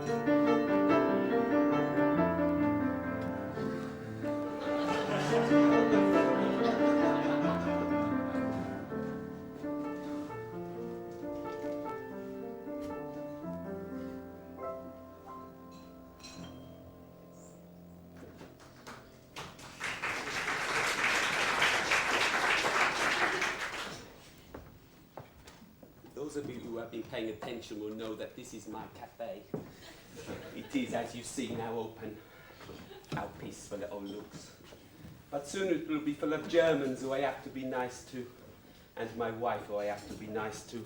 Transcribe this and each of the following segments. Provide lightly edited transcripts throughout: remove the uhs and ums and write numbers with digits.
Those of you who have been paying attention will know that this is my cafe. It is, as you see, now open. How peaceful it all looks. But soon it will be full of Germans who I have to be nice to, and my wife who I have to be nice to.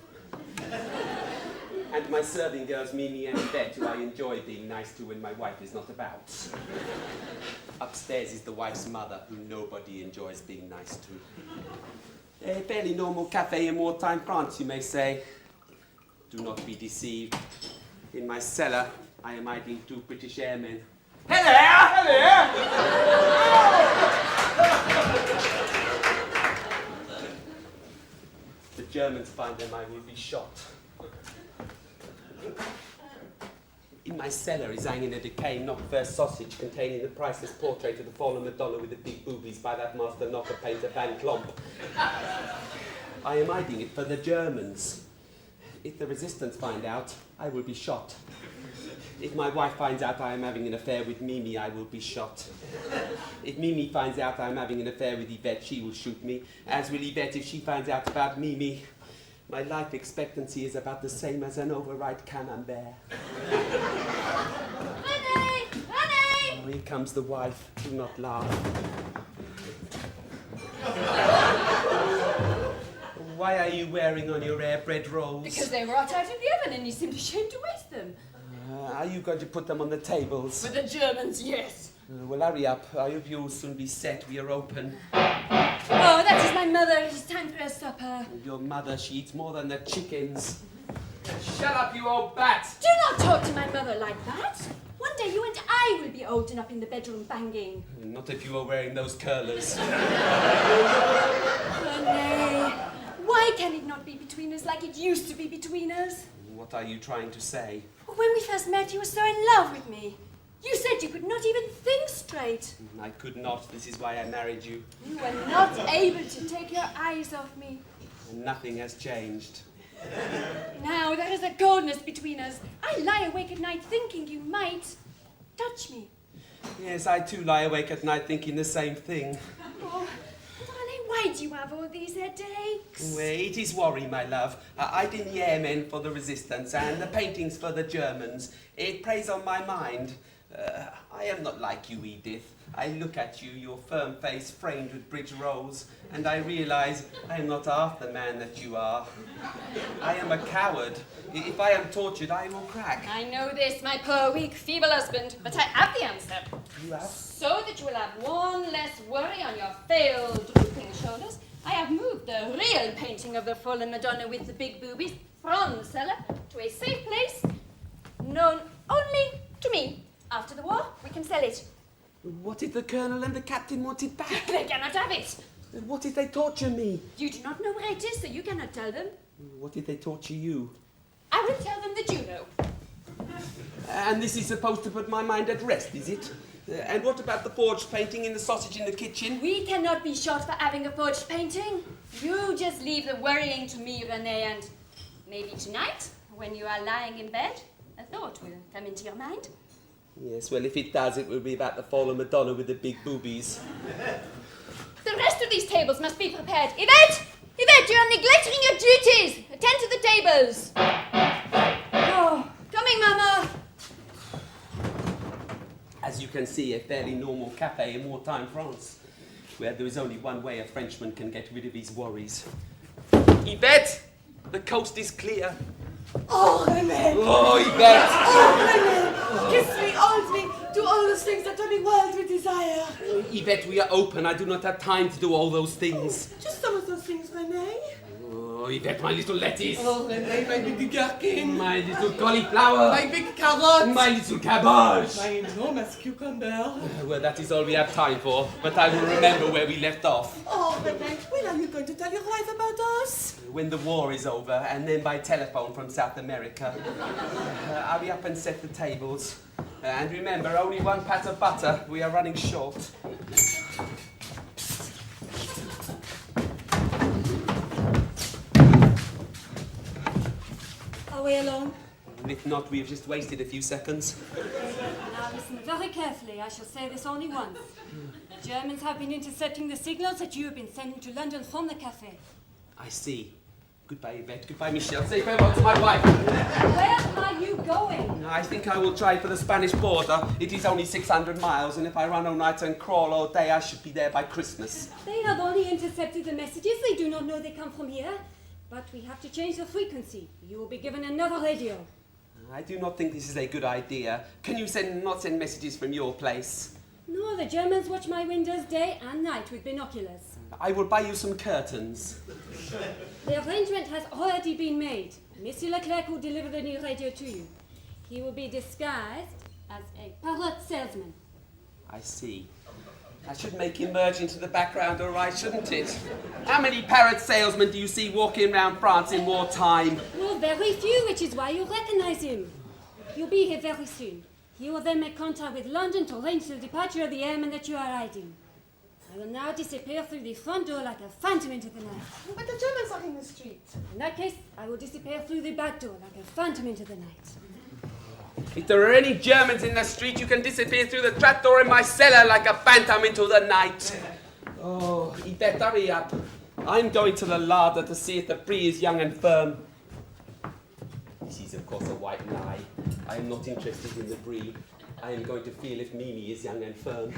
And my serving girls, Mimi and Yvette, who I enjoy being nice to when my wife is not about. Upstairs is the wife's mother, who nobody enjoys being nice to. A fairly normal cafe in wartime France, you may say. Do not be deceived. In my cellar, I am hiding 2 British airmen. Hello! If the Germans find them, I will be shot. In my cellar is hanging a decaying knock-first sausage containing the priceless portrait of the fallen Madonna with the big boobies by that master knocker painter Van Klomp. I am hiding it for the Germans. If the resistance find out, I will be shot. If my wife finds out I am having an affair with Mimi, I will be shot. If Mimi finds out I am having an affair with Yvette, she will shoot me, as will Yvette if she finds out about Mimi. My life expectancy is about the same as an overripe camembert. Honey! Honey! Oh, here comes the wife. Do not laugh. Why are you wearing on your air-bred rolls? Because they were hot out of the oven and you seemed ashamed to waste them. Are you going to put them on the tables? For the Germans, yes. Well, hurry up. I hope you'll soon be set. We are open. Oh, that is my mother. It's time for her supper. Your mother, she eats more than the chickens. Shut up, you old bat! Do not talk to my mother like that. One day you and I will be old and up in the bedroom banging. Not if you are wearing those curlers. Oh, nay. Why can it not be between us like it used to be between us? What are you trying to say? When we first met, you were so in love with me. You said you could not even think straight. I could not. This is why I married you. You were not able to take your eyes off me. Nothing has changed. Now there is a coldness between us. I lie awake at night thinking you might touch me. Yes, I too lie awake at night thinking the same thing. Oh, darling, why do you have all these headaches? Well, it is worry, my love. I did the airmen for the resistance and the paintings for the Germans. It preys on my mind. I am not like you, Edith. I look at you, your firm face framed with bridge rolls, and I realise I am not half the man that you are. I am a coward. If I am tortured, I will crack. I know this, my poor, weak, feeble husband, but I have the answer. You have? So that you will have one less worry on your failed, drooping shoulders, I have moved the real painting of the fallen Madonna with the big boobies from the cellar to a safe place known only to me. After the war, we can sell it. What if the colonel and the captain want it back? They cannot have it. What if they torture me? You do not know where it is, so you cannot tell them. What if they torture you? I will tell them that you know. And this is supposed to put my mind at rest, is it? And what about the forged painting in the sausage in the kitchen? We cannot be shot for having a forged painting. You just leave the worrying to me, Renee, and maybe tonight, when you are lying in bed, a thought will come into your mind. Yes, well, if it does, it will be about the fallen Madonna with the big boobies. The rest of these tables must be prepared. Yvette! Yvette, you are neglecting your duties! Attend to the tables! Oh, coming, Mama! As you can see, a fairly normal cafe in wartime France, where there is only one way a Frenchman can get rid of his worries. Yvette! The coast is clear. Oh, René! Oh, Yvette! Oh, René! Kiss me, hold me, do all those things that only world would desire. Yvette, we are open. I do not have time to do all those things. Just some of those things, René. Oh, Yvette, my little lettuce. Oh, René, my big gherkin. My little cauliflower. My big carrot. My little cabbage. My enormous cucumber. Well, that is all we have time for, but I will remember where we left off. Oh, René, when are you going to tell your wife about us? When the war is over, and then by telephone from South America. Hurry up and set the tables. And remember, only one pat of butter. We are running short. Are we alone? If not, we've just wasted a few seconds. Now listen very carefully. I shall say this only once. The Germans have been intercepting the signals that you have been sending to London from the cafe. I see. Goodbye, Yvette. Goodbye, Michel. Say farewell to my wife. Where are you going? I think I will try for the Spanish border. It is only 600 miles, and if I run all night and crawl all day, I should be there by Christmas. They have only intercepted the messages. They do not know they come from here. But we have to change the frequency. You will be given another radio. I do not think this is a good idea. Can you not send messages from your place? No, the Germans watch my windows day and night with binoculars. I will buy you some curtains. The arrangement has already been made. Monsieur Leclerc will deliver the new radio to you. He will be disguised as a parrot salesman. I see. I should make him merge into the background, all right, shouldn't it? How many parrot salesmen do you see walking around France in wartime? Well, very few, which is why you recognize him. He'll be here very soon. He will then make contact with London to arrange the departure of the airman that you are hiding. I will now disappear through the front door like a phantom into the night. But the Germans are in the street. In that case, I will disappear through the back door like a phantom into the night. If there are any Germans in the street, you can disappear through the trapdoor in my cellar like a phantom into the night. Oh, Yvette, hurry up. I'm going to the larder to see if the brie is young and firm. This is, of course, a white lie. I am not interested in the brie. I am going to feel if Mimi is young and firm.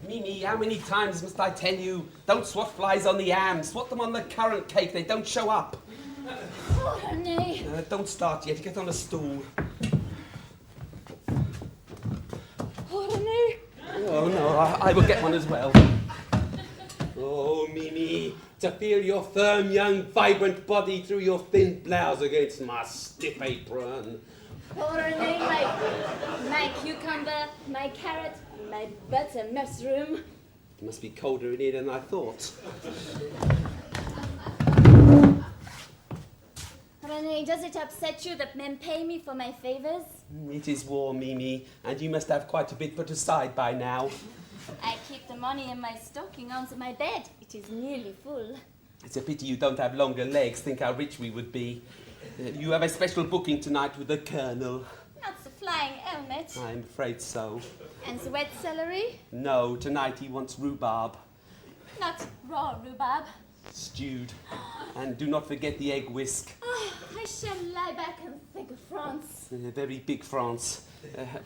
Mimi, how many times must I tell you, don't swat flies on the ham, swat them on the currant cake, they don't show up. Oh, René. Don't start yet, get on a stool. Oh, René. Oh no, I will get one as well. Oh, Mimi, to feel your firm, young, vibrant body through your thin blouse against my stiff apron. Oh, René, my cucumber, my carrot, my butter mushroom. It must be colder in here than I thought. René, does it upset you that men pay me for my favors? It is war, Mimi, and you must have quite a bit put aside by now. I keep the money in my stocking under my bed. It is nearly full. It's a pity you don't have longer legs. Think how rich we would be. You have a special booking tonight with the Colonel. Not the flying helmet. I'm afraid so. And the wet celery? No, tonight he wants rhubarb. Not raw rhubarb. Stewed. And do not forget the egg whisk. Oh, I shall lie back and think of France. Very big France.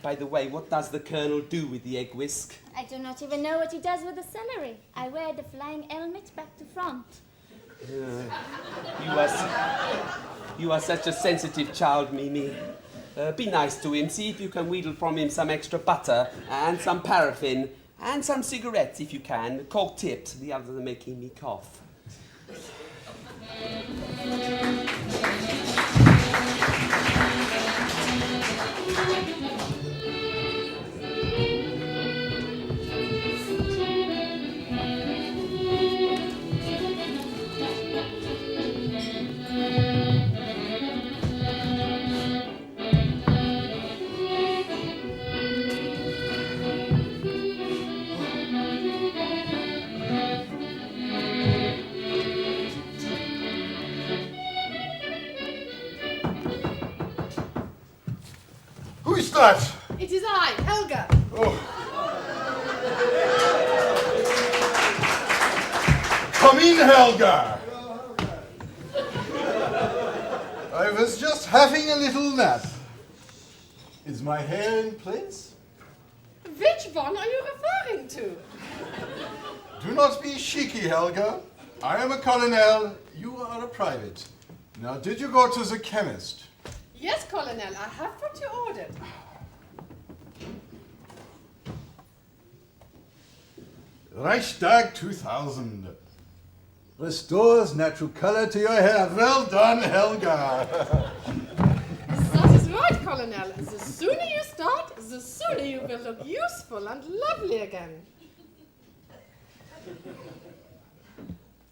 By the way, what does the Colonel do with the egg whisk? I do not even know what he does with the celery. I wear the flying helmet back to front. You are such a sensitive child, Mimi. Be nice to him. See if you can wheedle from him some extra butter and some paraffin and some cigarettes if you can. Cork tipped. The others are making me cough. Who is that? It is I, Helga. Oh. Come in, Helga. I was just having a little nap. Is my hair in place? Which one are you referring to? Do not be cheeky, Helga. I am a colonel, you are a private. Now, did you go to the chemist? Yes, Colonel, I have what you ordered. Reichstag 2000. Restores natural color to your hair. Well done, Helga. That is right, Colonel. The sooner you start, the sooner you will look useful and lovely again.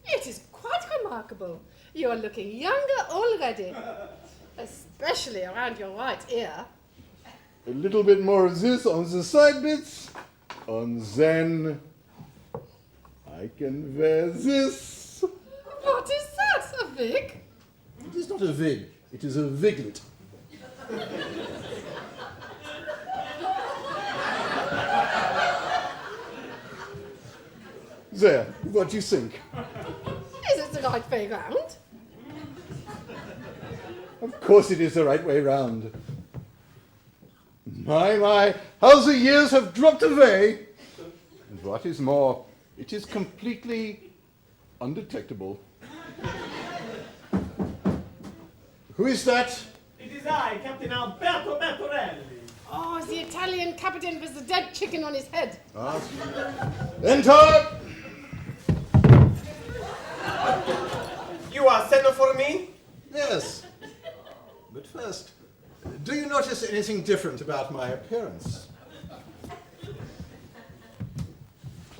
It is quite remarkable. You are looking younger already, especially around your right ear. A little bit more of this on the side bits, and then I can wear this. What is that? A wig? It is not a wig, it is a wiglet. There, what do you think? Is it the right way round? Of course it is the right way round. My, how the years have dropped away. And what is more, it is completely undetectable. Who is that? It is I, Captain Alberto Bertorelli. Oh, the Italian captain with the dead chicken on his head. Enter! You are sending for me? Yes. But first, do you notice anything different about my appearance?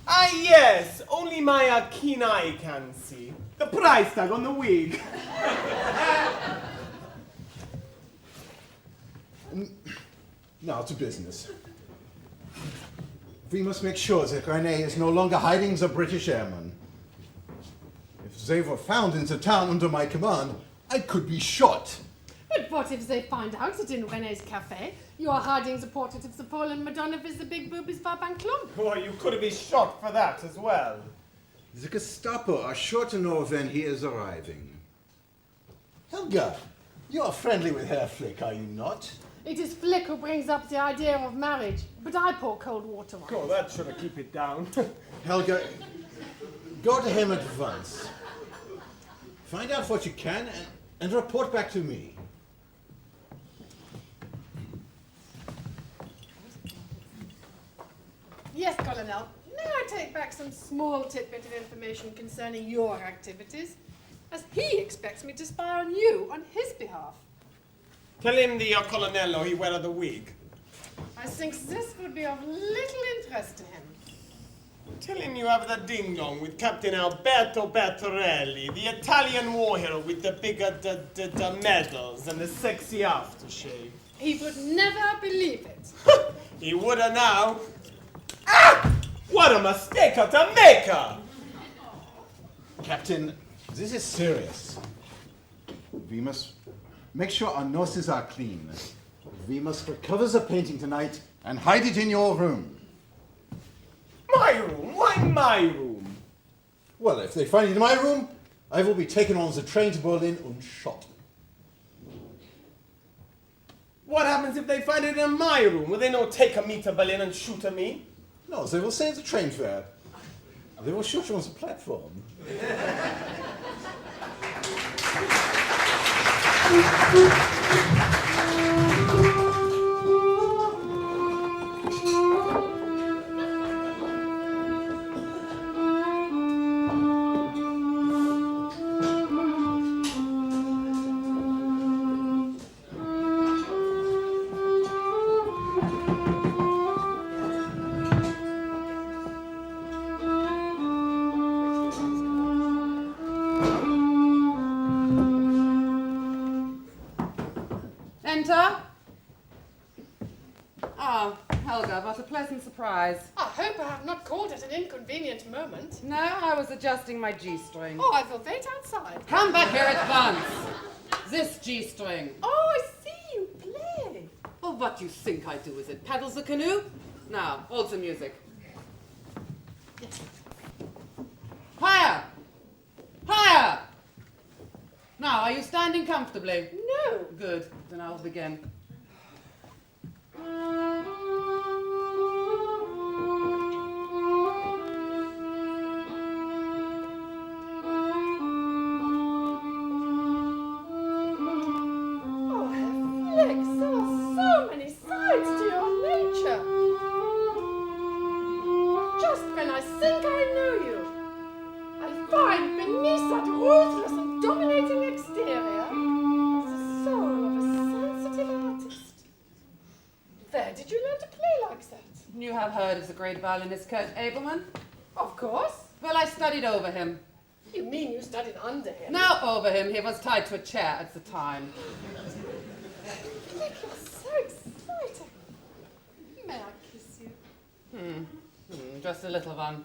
Ah, yes. Only my keen eye can see. The price tag on the wig. Now to business. We must make sure that Rene is no longer hiding the British airmen. If they were found in the town under my command, I could be shot. But what if they find out that in René's cafe you are hiding the portrait of the Poland Madonna with the big boobies by Van Klump? Oh, you could be shot for that as well. The Gestapo are sure to know when he is arriving. Helga, you are friendly with Herr Flick, are you not? It is Flick who brings up the idea of marriage, but I pour cold water on Oh, it. that should have keep it down. Helga, go to him at once. Find out what you can and report back to me. Yes, Colonel. May I take back some small tidbit of information concerning your activities? As he expects me to spy on you on his behalf. Tell him the Colonello he wear the wig. I think this would be of little interest to him. Tell him you have the ding-dong with Captain Alberto Bertorelli, the Italian war hero with the bigger the medals and the sexy aftershave. He would never believe it. He woulda now. Ah! What a mistake to make her! Captain, this is serious. We must make sure our noses are clean. We must recover the painting tonight and hide it in your room. My room? Why my room? Well, if they find it in my room, I will be taken on the train to Berlin and shot. What happens if they find it in my room? Will they not take a me to Berlin and shoot at me? No, they will save the train fare. They will shoot you on the platform. Enter. Ah, Helga, what a pleasant surprise. I hope I have not called at an inconvenient moment. No, I was adjusting my G-string. Oh, I will wait outside. Come back here at once. This G-string. Oh, I see you play. Well, what do you think I do with it? Paddles the canoe? Now, hold the music. Higher! Higher! Now, are you standing comfortably? No. Good. Then I'll begin. find beneath that ruthless and dominating exterior the soul of a sensitive artist. Where did you learn to play like that? You have heard of the great violinist Churt Abelman? Of course. Well, I studied over him. You mean you studied under him? Now over him, he was tied to a chair at the time. Flick, you're so exciting. May I kiss you? Just a little one.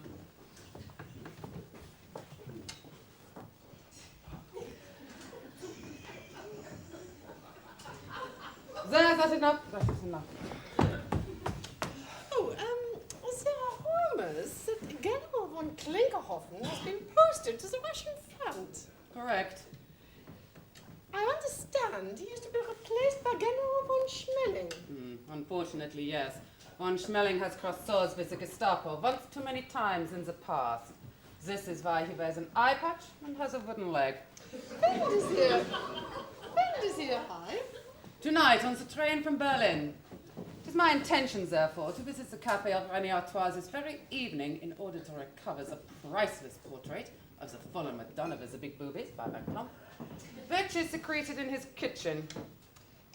That's enough. That is enough. Oh, there are rumors that General von Klinkerhoffen has been posted to the Russian front. Correct. I understand he is to be replaced by General von Schmeling. Unfortunately, yes. Von Schmeling has crossed swords with the Gestapo once too many times in the past. This is why he wears an eye patch and has a wooden leg. When does he arrive? Tonight on the train from Berlin. It is my intention, therefore, to visit the Café of René Artois this very evening in order to recover the priceless portrait of the fallen Madonna with the big boobies by Van Klomp, which is secreted in his kitchen.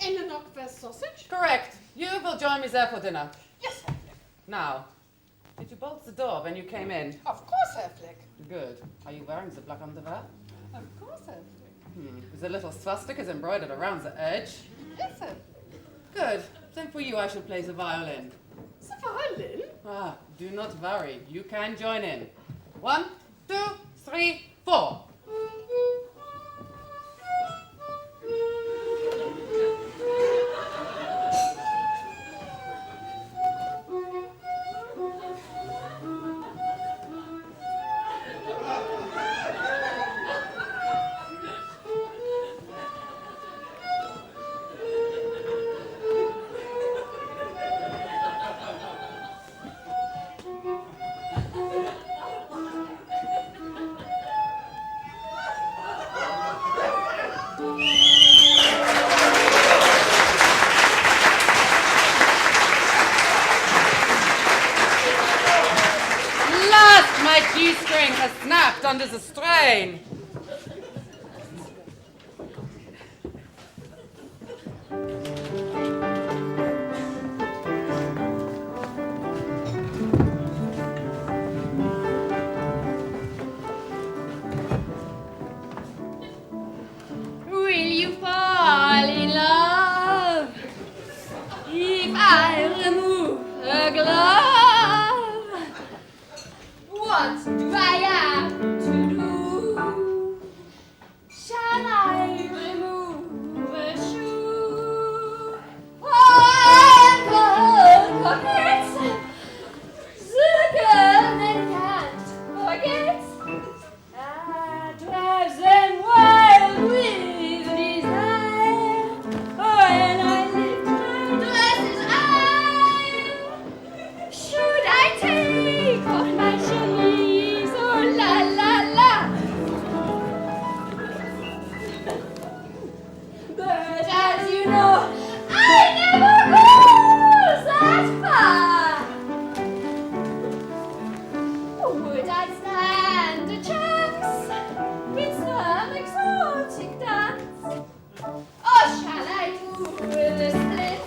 In an Ockfest sausage? Correct. You will join me there for dinner. Yes, Now, did you bolt the door when you came in? of course, Herr Flick. Good. Are you wearing the black underwear? Of course, Herr Flick. With the little swastikas embroidered around the edge? Yes, Herr Good. Then for you I shall play the violin. The violin? Ah, do not worry. You can join in. 1, 2, 3, 4. My G-string has snapped under the strain. Will you fall in love if I remove a glove? What do I have to do? Shall I remove a shoe? Oh, I'm coquette, the girl that can't forget. I drive them wild with desire. When I lift my dresses high, should I take off my chemise? Oh la la la. But as you know, I never go that far. Would I stand a chance with some exotic dance? Or shall I do the splits?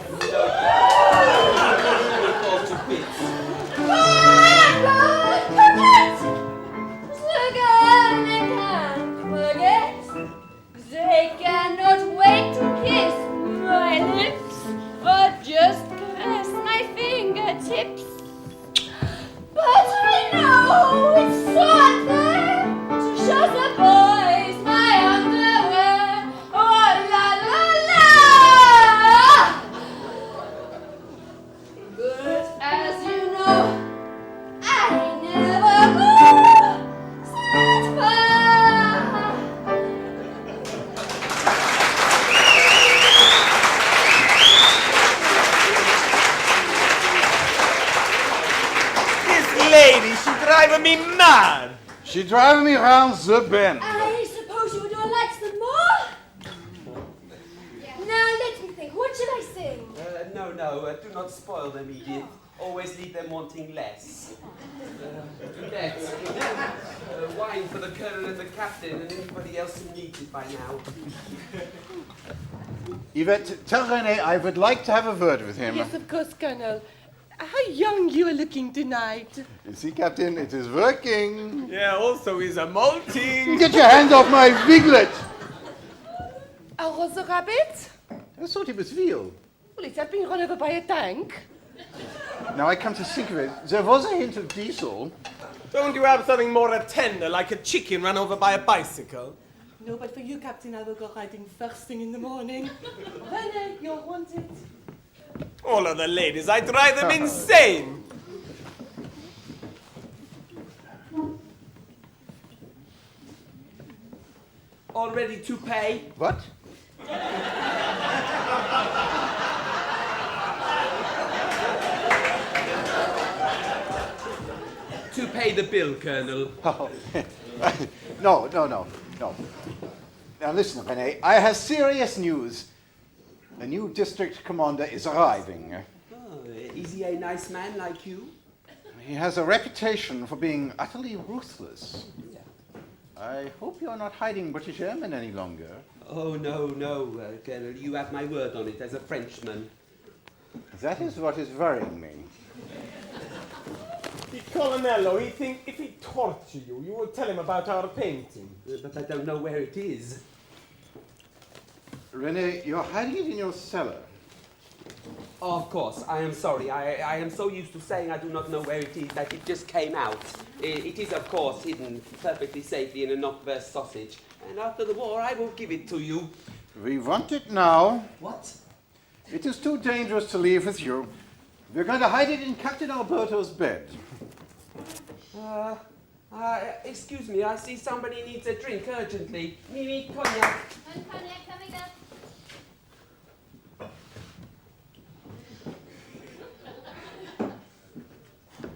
Fall to bits. The girl they can't forget. They cannot wait to kiss my lips or just caress my fingertips. But I know it's so unfair to show the boys my underwear. Oh la la la! But as you know, I never go that far. This lady, she driving me mad. She driving me round the bend. I suppose you would all like some more? Now let me think. What should I sing? No, do not spoil them, Edith. Always leave them wanting less. Yvette, wine for the colonel and the captain and anybody else who needs it by now. Yvette, tell René I would like to have a word with him. Yes, of course, Colonel. How young you are looking tonight. You see, Captain, it is working. Yeah, also he's a molting. Get your hands off my wiglet! A rose rabbit? I thought it was veal. Well, is that being run over by a tank? Now I come to think of it, there was a hint of diesel. Don't you have something more tender, like a chicken run over by a bicycle? No, but for you, Captain, I will go riding first thing in the morning. René, you're wanted. All of the ladies, I drive them insane. All ready to pay? What? To pay the bill, Colonel. Oh, no. Now listen, René, I have serious news. A new district commander is arriving. Oh, is he a nice man like you? He has a reputation for being utterly ruthless. I hope you're not hiding British airmen any longer. Oh, no, Colonel. You have my word on it as a Frenchman. That is what is worrying me. The Colonello, he think if he torture you, you will tell him about our painting. But I don't know where it is. René, you're hiding it in your cellar. Of course, I am sorry. I am so used to saying I do not know where it is that it just came out. It is, of course, hidden perfectly safely in a knock-burst sausage. And after the war, I will give it to you. We want it now. What? It is too dangerous to leave with you. We're going to hide it in Captain Alberto's bed. Excuse me, I see somebody needs a drink urgently. Mimi, cognac. And cognac coming up.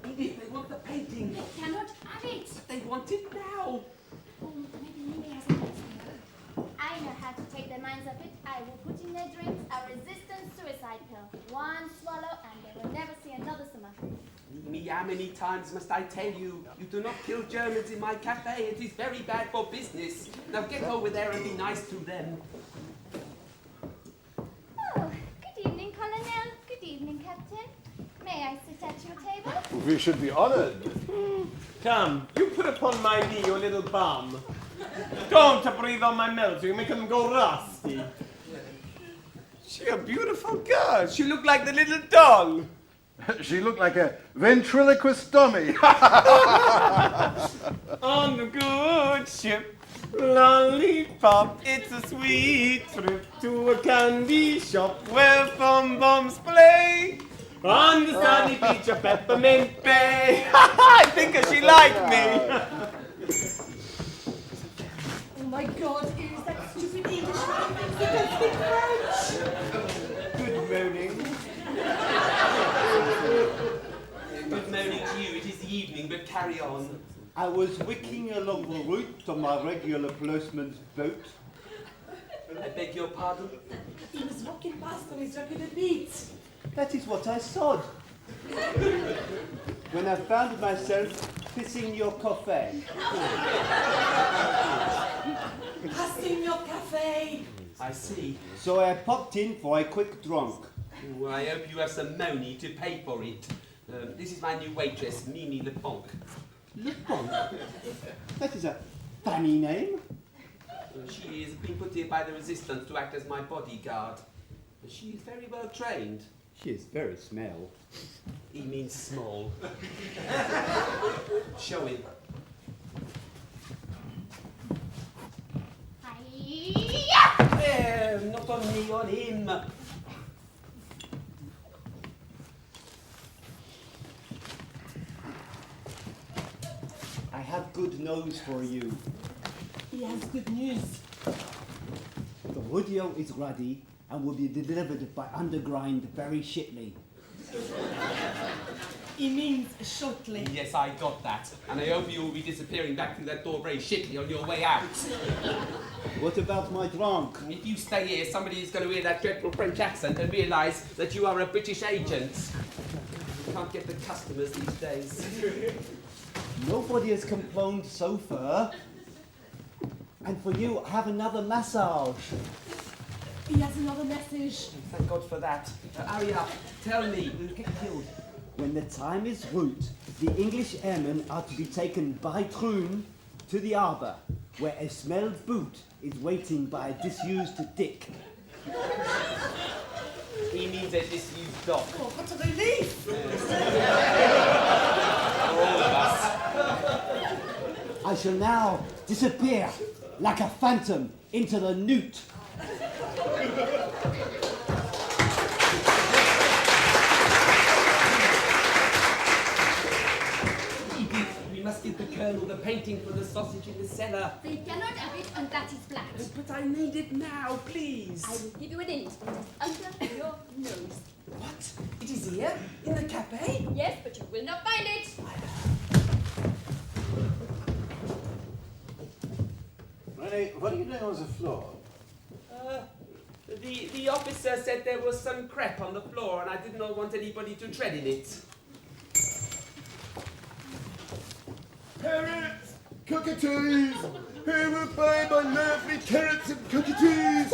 Edith, they want the painting. They cannot have it. They want it now. Oh, maybe Mimi has an idea. I know how to take their minds off it. I will put in their drinks a resistant suicide pill. One swallow and they will never see another summer. Mimi, how many times must I tell you? You do not kill Germans in my cafe. It is very bad for business. Now get over there and be nice to them. Oh, good evening, Colonel. Good evening, Captain. May I sit at your table? We should be honored. Come, you put upon my knee your little bum. Don't breathe on my mouth, you make them go rusty. She a beautiful girl. She look like the little doll. She looked like a ventriloquist dummy. On the good ship, lollipop, it's a sweet trip to a candy shop where fun bombs play. On the sunny beach of Peppermint Bay. I think she liked me. Oh my God, it is that stupid Englishman who can speak French. Good morning. Good morning to you. It is the evening, but carry on. I was wicking along the route on my regular postman's boat. I beg your pardon? He was walking past on his regular beat. That is what I sawed. When I found myself pissing your coffee. Passing your cafe. I see. So I popped in for a quick drunk. Oh, I hope you have some money to pay for it. This is my new waitress, Mimi Le Ponk. Le Ponk? That is a funny name. She is being put here by the resistance to act as my bodyguard. She is very well trained. She is very small. He means small. Show him. Hi-ya! Not on me, on him. I have good news for you. He has good news. The radio is ready and will be delivered by underground very shortly. He means shortly. Yes, I got that. And I hope you will be disappearing back through that door very shitly on your way out. What about my drunk? If you stay here, somebody is going to hear that dreadful French accent and realise that you are a British agent. Can't get the customers these days. Nobody has complained so far. And for you, have another massage. He has another message. Thank God for that. Hurry up. Tell me. We'll get killed. When the time is right, the English airmen are to be taken by train to the harbour, where a smelled boot is waiting by a disused dick. He means a disused dog. Oh, what a relief! For all of us. I shall now disappear like a phantom into the newt. We must give the Colonel the painting from the sausage in the cellar. They cannot have it, and that is flat. But I need it now, please. I will give you a hint. Under your nose. What? It is here? In the cafe? Yes, but you will not find it. Rene, what are you doing on the floor? The officer said there was some crap on the floor and I did not want anybody to tread in it. Carrots! Cockatoos! Who will buy my lovely carrots and cockatoos?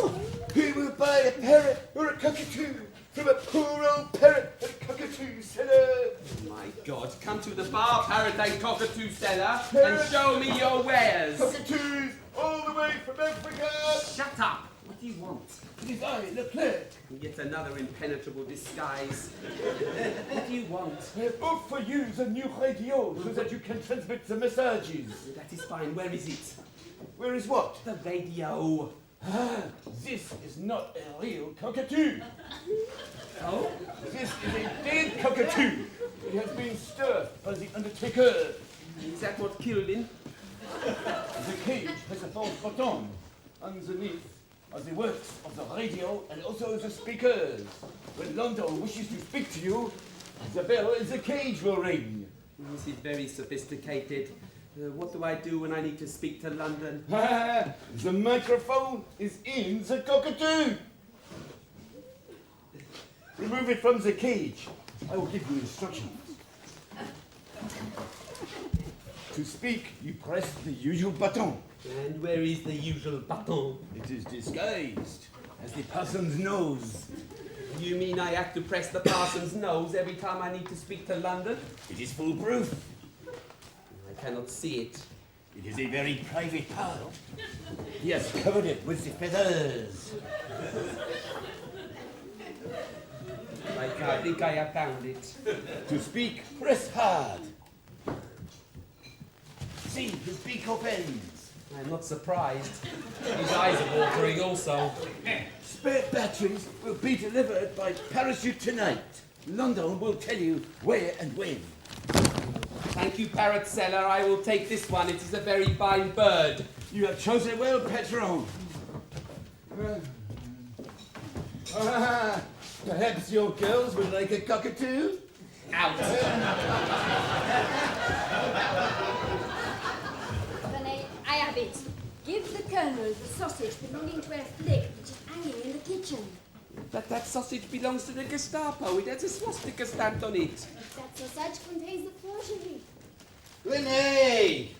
Who will buy a parrot or a cockatoo from a poor old parrot and cockatoo seller? My God, come to the bar, parrot and cockatoo seller, and show me your wares. Cockatoos all the way from Africa! Shut up! What do you want? It is I, Leclerc. Yet another impenetrable disguise. What do you want? I have bought for you the new radio so that you can transmit the messages. That is fine. Where is it? Where is what? The radio. Ah, this is not a real cockatoo. Oh? This is a dead cockatoo. It has been stuffed by the undertaker. Is that what killed him? The cage has a false button. Underneath are the works of the radio and also the speakers. When London wishes to speak to you, the bell in the cage will ring. This is very sophisticated. What do I do when I need to speak to London? The microphone is in the cockatoo. Remove it from the cage. I will give you instructions. To speak, you press the usual button. And where is the usual button? It is disguised as the parson's nose. You mean I have to press the parson's nose every time I need to speak to London? It is foolproof. I cannot see it. It is a very private part. He has covered it with the feathers. I think I have found it. To speak, press hard. See, his beak opens. I'm not surprised. His eyes are watering also. Spare batteries will be delivered by parachute tonight. London will tell you where and when. Thank you, parrot seller. I will take this one. It is a very fine bird. You have chosen well, Patron. Perhaps your girls would like a cockatoo? Out. Renee, I have it. Give the Colonel the sausage belonging to a flick which is hanging in the kitchen. But that sausage belongs to the Gestapo. It has a swastika stamped on it. That sausage contains the forgery. Renee!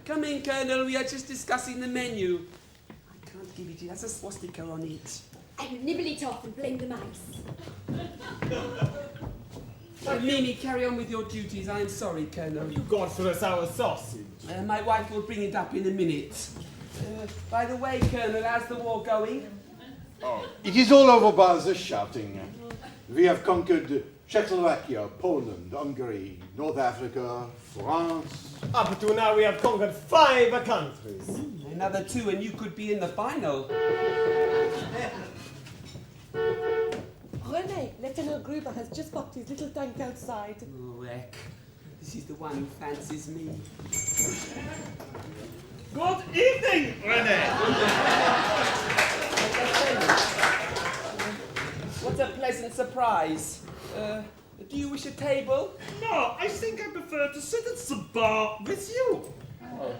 Come in, Colonel. We are just discussing the menu. I can't give it. It has a swastika on it. I will nibble it off and blame the mice. Mimi, carry on with your duties. I am sorry, Colonel. You got for us our sausage. My wife will bring it up in a minute. By the way, Colonel, how's the war going? Oh, it is all over by the shouting. We have conquered Czechoslovakia, Poland, Hungary, North Africa, France. Up to now we have conquered 5 countries. Another 2 and you could be in the final. Rene, Lieutenant Gruber has just popped his little tank outside. Oh, heck. This is the one who fancies me. Good evening, Renee. What a pleasant surprise. Do you wish a table? No, I think I prefer to sit at the bar with you. Oh.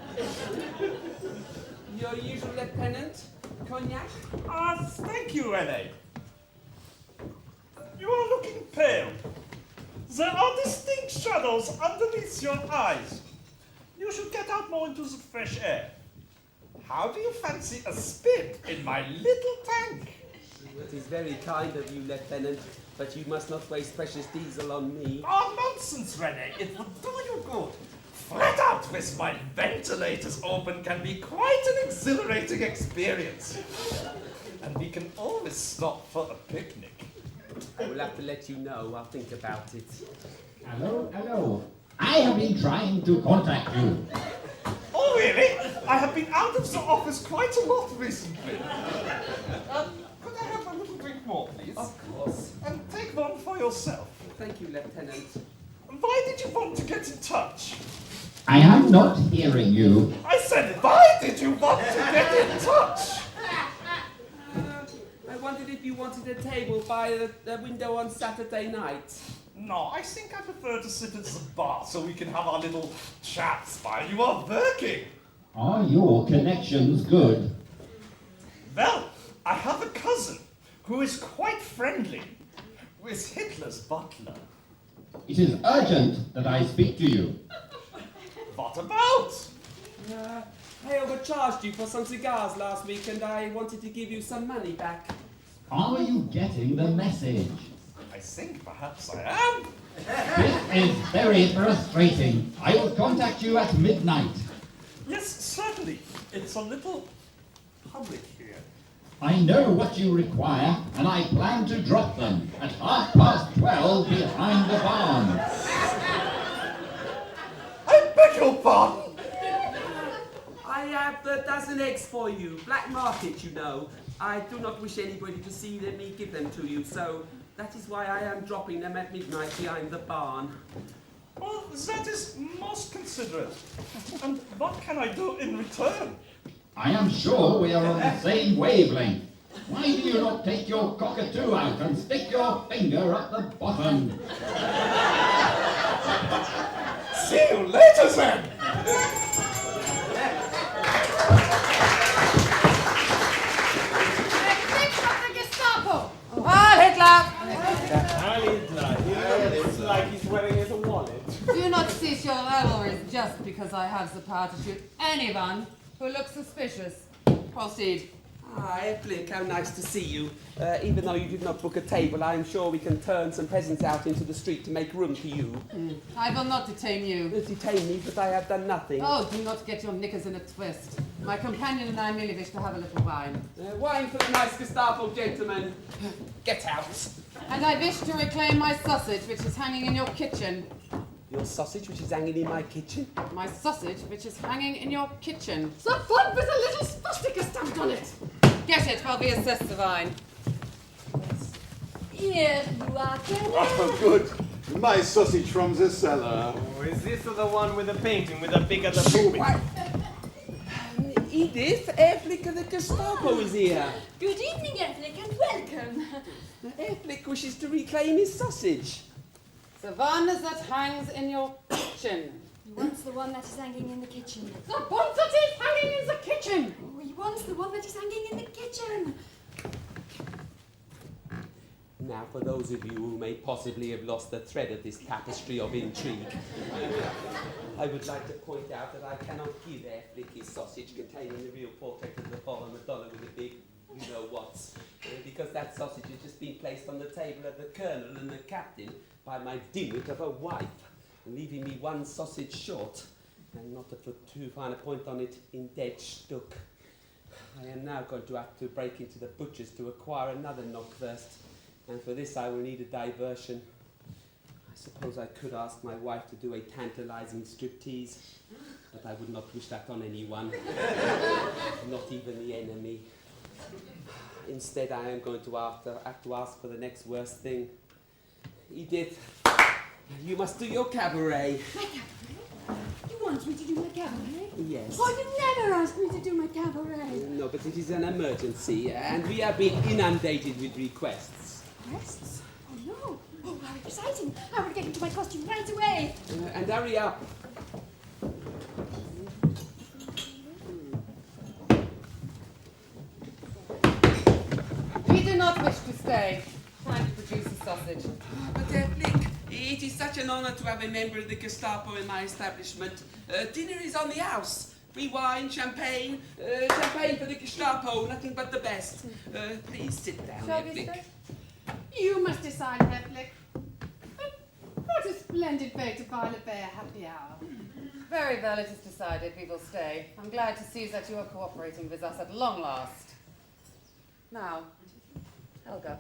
Your usual lieutenant? Cognac? Thank you, Renee. You are looking pale. There are distinct shadows underneath your eyes. You should get out more into the fresh air. How do you fancy a spin in my little tank? It is very kind of you, Lieutenant, but you must not waste precious diesel on me. Oh, nonsense, Rene. It will do you good. Flat out with my ventilators open can be quite an exhilarating experience. And we can always stop for a picnic. I will have to let you know. I'll think about it. Hello, hello. I have been trying to contact you. Oh, really? I have been out of the office quite a lot recently. Could I have a little drink more, please? Of course. And take one for yourself. Thank you, Lieutenant. Why did you want to get in touch? I am not hearing you. I said, why did you want to get in touch? I wondered if you wanted a table by the window on Saturday night. No, I think I prefer to sit at the bar so we can have our little chats while you are working. Are your connections good? Well, I have a cousin who is quite friendly with Hitler's butler. It is urgent that I speak to you. What about? I overcharged you for some cigars last week and I wanted to give you some money back. Are you getting the message? I think perhaps I am. This is very frustrating. I will contact you at midnight. Yes, certainly. It's a little public here. I know what you require, and I plan to drop them at 12:30 behind the barn. I beg your pardon. I have a dozen eggs for you. Black market, you know. I do not wish anybody to see me give them to you, so that is why I am dropping them at midnight behind the barn. Well, that is most considerate. And what can I do in return? I am sure we are on the same wavelength. Why do you not take your cockatoo out and stick your finger at the bottom? See you later, then! Heil Hitler! He looks like he's wearing his wallet. Do not cease your revelries just because I have the power to shoot anyone who looks suspicious. Proceed. Ah, Eplick, how nice to see you. Even though you did not book a table, I am sure we can turn some presents out into the street to make room for you. I will not detain you. Detain me, but I have done nothing. Oh, do not get your knickers in a twist. My companion and I merely wish to have a little wine. Wine for the nice Gestapo gentleman. Get out. And I wish to reclaim my sausage, which is hanging in your kitchen. Your sausage, which is hanging in my kitchen? My sausage, which is hanging in your kitchen. The one with a little swastika stamped on it. Get it while we assess the wine. Here you are, Kenneth. Oh, good. My sausage from the cellar. Oh, is this the one with the painting with the bigger the booby? Edith, Eplick of the Gestapo is here. Good evening, Evelyn, and welcome. Eplick wishes to reclaim his sausage. The one that hangs in your kitchen. He wants the one that is hanging in the kitchen. The one that is hanging in the kitchen. Oh, he wants the one that is hanging in the kitchen. Now, for those of you who may possibly have lost the thread of this tapestry of intrigue, I would like to point out that I cannot give Eplick his sausage containing the real portrait of the fallen Madonna with the big you-know-whats, because that sausage has just been placed on the table of the colonel and the captain by my dimwit of a wife, leaving me one sausage short, and not to put too fine a point on it, in dead stuck. I am now going to have to break into the butcher's to acquire another knockwurst, and for this I will need a diversion. I suppose I could ask my wife to do a tantalising striptease, but I would not wish that on anyone, not even the enemy. Instead, I am going to have to ask for the next worst thing. Edith, you must do your cabaret. My cabaret? You want me to do my cabaret? Yes. Oh, you never asked me to do my cabaret. No, but it is an emergency, and we have been inundated with requests. Requests? Oh, no. Oh, how exciting. I will get into my costume right away. And hurry up. We do not wish to stay. Trying to produce a sausage. But Eplick, It is such an honor to have a member of the Gestapo in my establishment. Dinner is on the house. Free wine, champagne, champagne for the Gestapo, nothing but the best. Please sit down, Shall we Hedwig. stay? You must decide, Hedwig. But what a splendid way to pilot a happy hour. Very well, it is decided. We will stay. I'm glad to see that you are cooperating with us at long last. Now, Helga,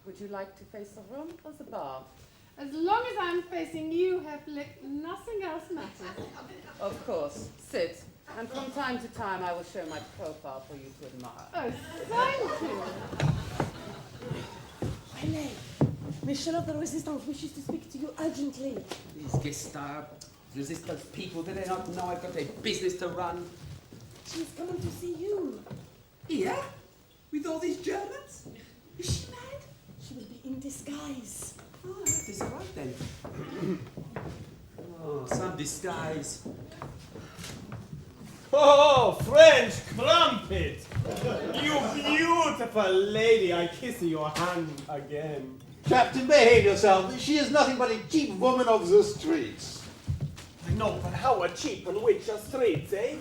would you like to face the room or the bar? As long as I'm facing you, Hedwig, nothing else matters. Of course. Sit. And from time to time, I will show my profile for you to admire. Oh, thank you. René, Michel of the Resistance wishes to speak to you urgently. These Gestapo, resistance people, do they not know I've got a business to run? She is coming to see you. Here? With all these Germans? Is she mad? She will be in disguise. Oh, that is right then. Oh, some disguise. Oh, French crumpet! You beautiful lady, I kiss your hand again. Captain, behave yourself. She is nothing but a cheap woman of the streets. I know, but how are cheap and which are streets, eh?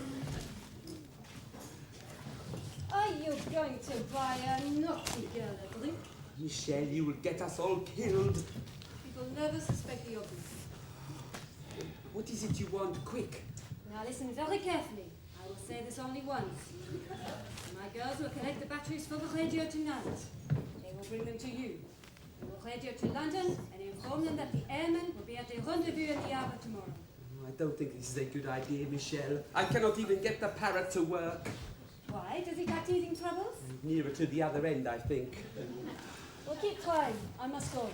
Are you going to buy a naughty girl a drink? Michel, you will get us all killed. People never suspect the obvious. What is it you want? Quick. Now listen very carefully. I will say this only once. My girls will collect the batteries for the radio tonight. They will bring them to you. You will radio to London and inform them that the airmen will be at a rendezvous in the harbour tomorrow. I don't think this is a good idea, Michel. I cannot even get the parrot to work. Why? Does he got teething troubles? Nearer to the other end, I think. Well, keep trying. I must go.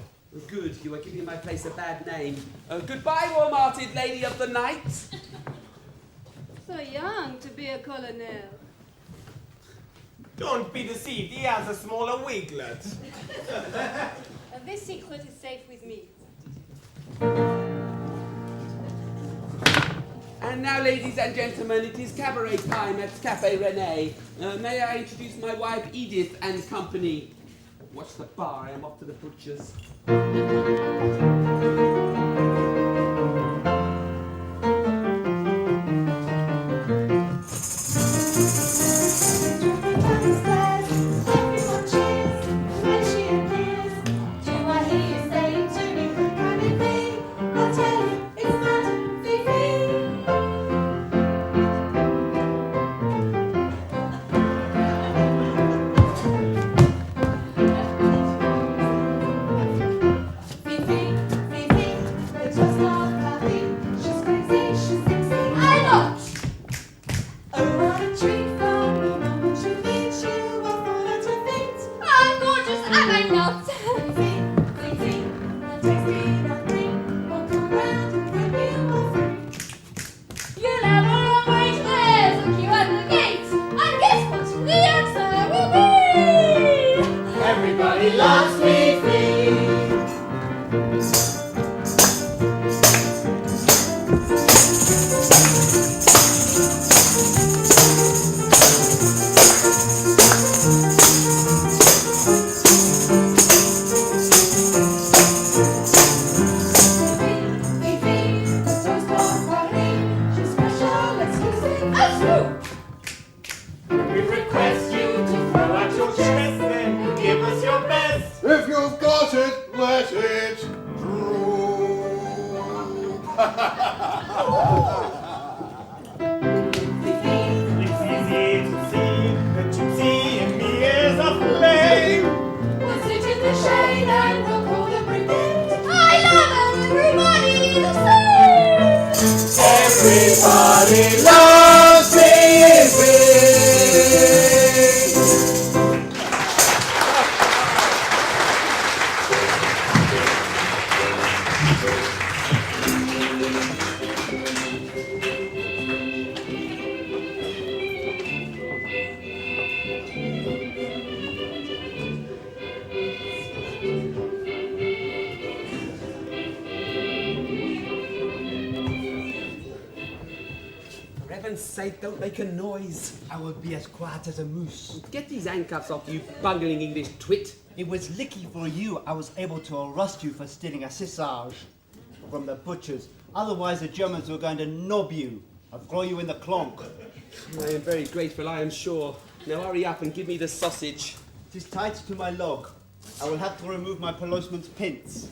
Good, you are giving my place a bad name. Goodbye, warm-hearted lady of the night. So young to be a colonel. Don't be deceived, he has a smaller wiglet. This secret is safe with me. And now, ladies and gentlemen, it is cabaret time at Cafe Rene. May I introduce my wife Edith and company? Watch the bar, I am off to the butcher's. Everybody loves me. For heaven's sake, don't make a noise. I will be as quiet as a moose. Get these handcuffs off, you bungling English twit. It was lucky for you I was able to arrest you for stealing a sausage. from the butcher's. Otherwise, the Germans were going to knob you and throw you in the clonk. I am very grateful, I am sure. Now hurry up and give me the sausage. It is tied to my log. I will have to remove my postman's pins.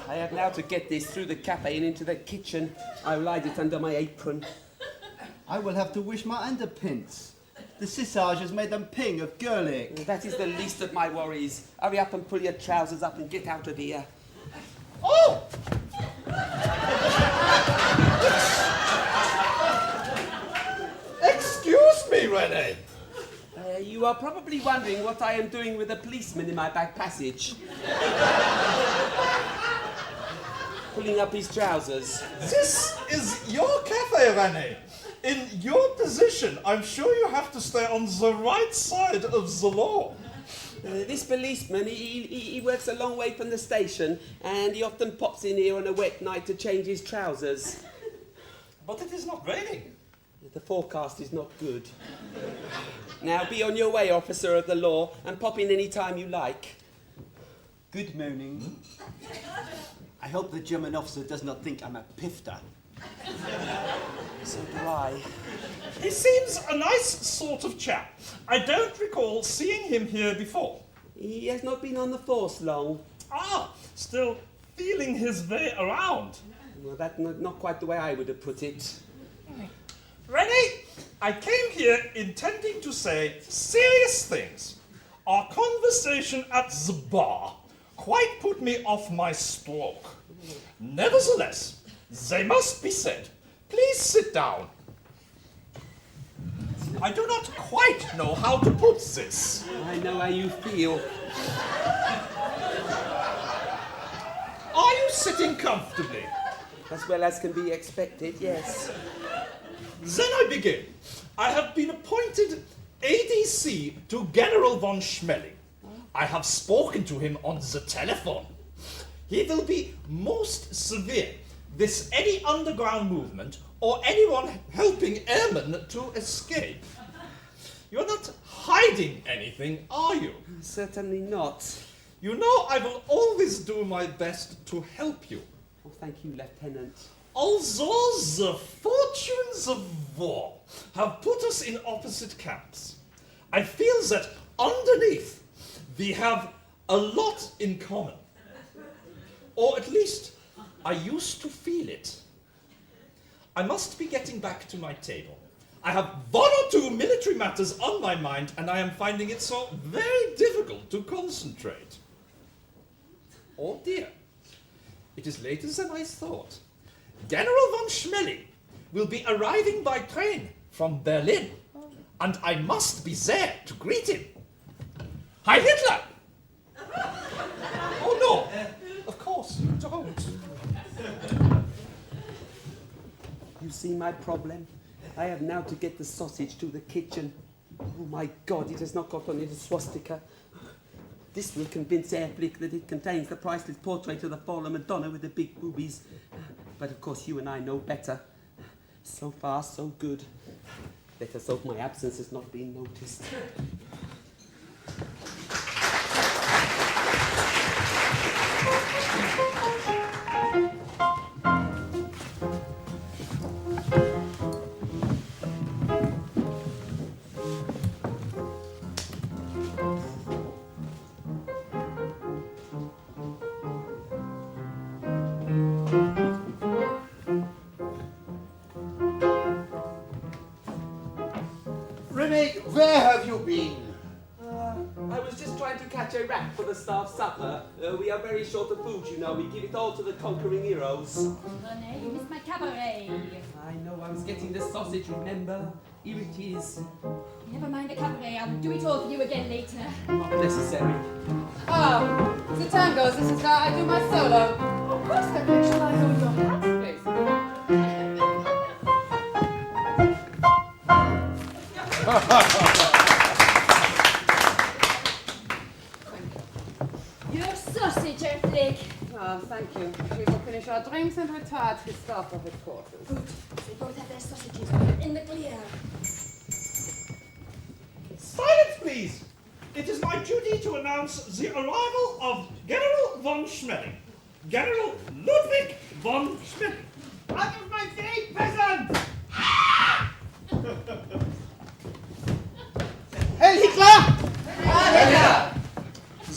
I have now to get this through the cafe and into the kitchen. I will hide it under my apron. I will have to wish my underpins. The sissage has made them ping of garlic. That is the least of my worries. Hurry up and pull your trousers up and get out of here. Oh! Excuse me, Rene. You are probably wondering what I am doing with a policeman in my back passage. Pulling up his trousers. This is your cafe, Rene. In your position, I'm sure you have to stay on the right side of the law. This policeman, he works a long way from the station, and he often pops in here on a wet night to change his trousers. But it is not raining. The forecast is not good. Now be on your way, officer of the law, and pop in any time you like. Good morning. I hope the German officer does not think I'm a pifter. So do I. He seems a nice sort of chap. I don't recall seeing him here before. He has not been on the force long. Ah, still feeling his way around. Well, that's not quite the way I would have put it. Rene, I came here intending to say serious things. Our conversation at the bar quite put me off my stroke. Nevertheless, they must be said. Please sit down. I do not quite know how to put this. I know how you feel. Are you sitting comfortably? As well as can be expected, yes. Then I begin. I have been appointed ADC to General von Schmeling. I have spoken to him on the telephone. He will be most severe with any underground movement or anyone helping airmen to escape. You're not hiding anything, are you? Certainly not. You know I will always do my best to help you. Oh, thank you, Lieutenant. Although the fortunes of war have put us in opposite camps, I feel that underneath we have a lot in common. Or at least I used to feel it. I must be getting back to my table. I have one or two military matters on my mind, and I am finding it so very difficult to concentrate. Oh dear, it is later than I thought. General von Schmeling will be arriving by train from Berlin, and I must be there to greet him. Heil Hitler! Oh no, of course you don't. You see my problem? I have now to get the sausage to the kitchen. Oh my God, it has not got on it a swastika. This will convince Herr Flick that it contains the priceless portrait of the fallen Madonna with the big boobies. But of course you and I know better. So far, so good. Let us hope my absence has not been noticed. Rene, where have you been? I was just trying to catch a rat for the staff supper. We are very short of food, you know. We give it all to the conquering heroes. Rene, you missed my cabaret. I know, I was getting the sausage, remember? Here it is. Never mind the cabaret, I'll do it all for you again later. Not necessary. Oh, the tangos, this is how I do my solo. Of course, then make sure I hold your hat, please. Your sausage, Herr Flick. Oh, thank you. We will finish our drinks and retire to staff of headquarters. Good. They both have their sausages in the clear. Silence, please! It is my duty to announce the arrival of General von Schmeling. General Ludwig von Schmeling. Out of my face, peasant! Hey, Hitler!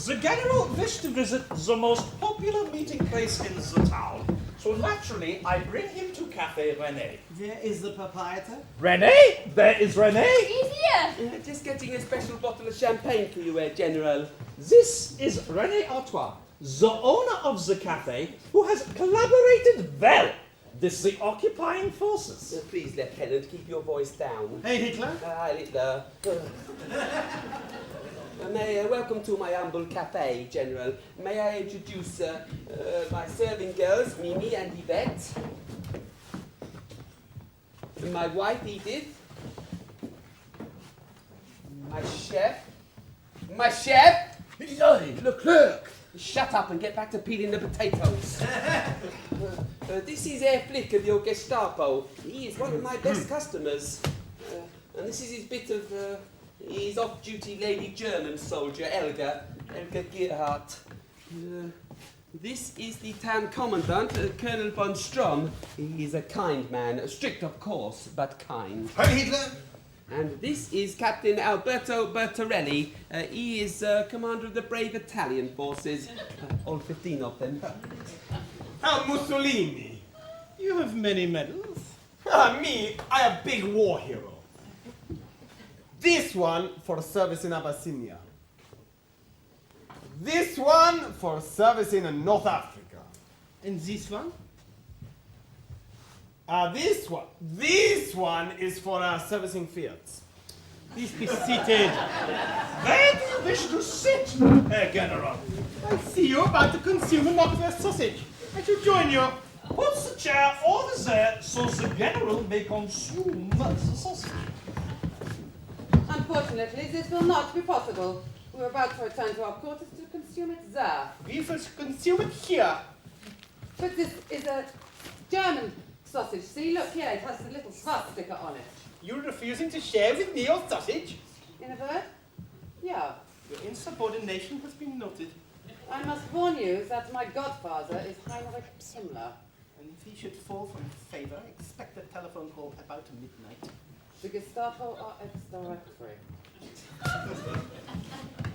The General wished to visit the most popular meeting place in the town. So naturally, I bring him to Café René. Where is the proprietor? René? There is René? He's here. Just getting a special bottle of champagne for you, General. This is René Artois, the owner of the cafe, who has collaborated well with the occupying forces. Please, Lieutenant, keep your voice down. Hey, Hitler. Hi, Hitler. Welcome to my humble cafe, General. May I introduce my serving girls, Mimi and Yvette, my wife, Edith, my chef, Leclerc. Shut up and get back to peeling the potatoes. This is Herr Flick of your Gestapo. He is one of my best customers. And this is his bit of his off-duty lady German soldier, Elga Gerhardt. This is the town commandant, Colonel von Strom. He is a kind man, strict of course, but kind. Hey, Hitler. And this is Captain Alberto Bertorelli. He is commander of the brave Italian forces, all 15 of them. Mussolini. You have many medals. Me, I am a big war hero. This one for service in Abyssinia. This one for service in North Africa. And this one? This one is for servicing fields. Please be seated. Where do you wish to sit, Herr General? I see you about to consume a knockwurst sausage. I shall join you. Put the chair over there so the General may consume the sausage. Unfortunately, this will not be possible. We're about to return to our quarters to consume it there. We will consume it here. But this is a German sausage. See, look here, it has a little cross sticker on it. You're refusing to share with me your sausage? In a word? Yeah. Your insubordination has been noted. I must warn you that my godfather is Heinrich Himmler. And if he should fall from favor, expect a telephone call about midnight. The Gestapo are ex-directory.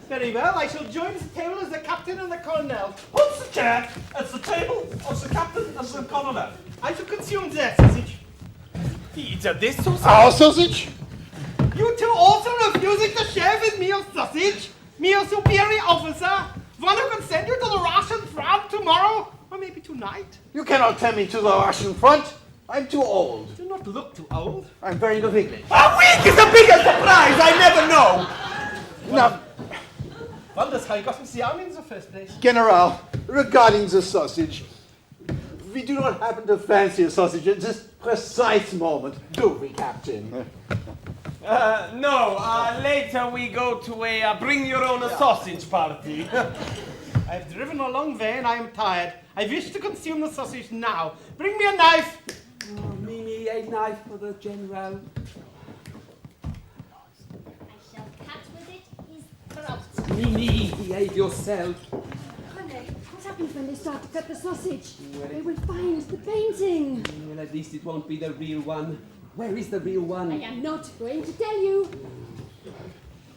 Very well, I shall join the table as the captain and the colonel. Put the chair at the table of the captain and the colonel. I shall consume their sausage. Eat this sausage? Our sausage? You two also refusing to share with me your sausage? Me, your superior officer? One who can send you to the Russian front tomorrow? Or maybe tonight? You cannot send me to the Russian front. I'm too old. Do not look too old. I'm very good English. A week is the biggest surprise! I never know! Now, Wonders how you got into the army in the first place. General, regarding the sausage, we do not happen to fancy a sausage at this precise moment, do we, Captain? No, later we go to a bring-your-own sausage party. I've driven a long way and I am tired. I wish to consume the sausage now. Bring me a knife. Oh, Mimi, a knife for the General. I shall cut with it his throat. Mimi, behave yourself. René, what happens when they start to cut the sausage? They will find the painting. Well, at least it won't be the real one. Where is the real one? I am not going to tell you.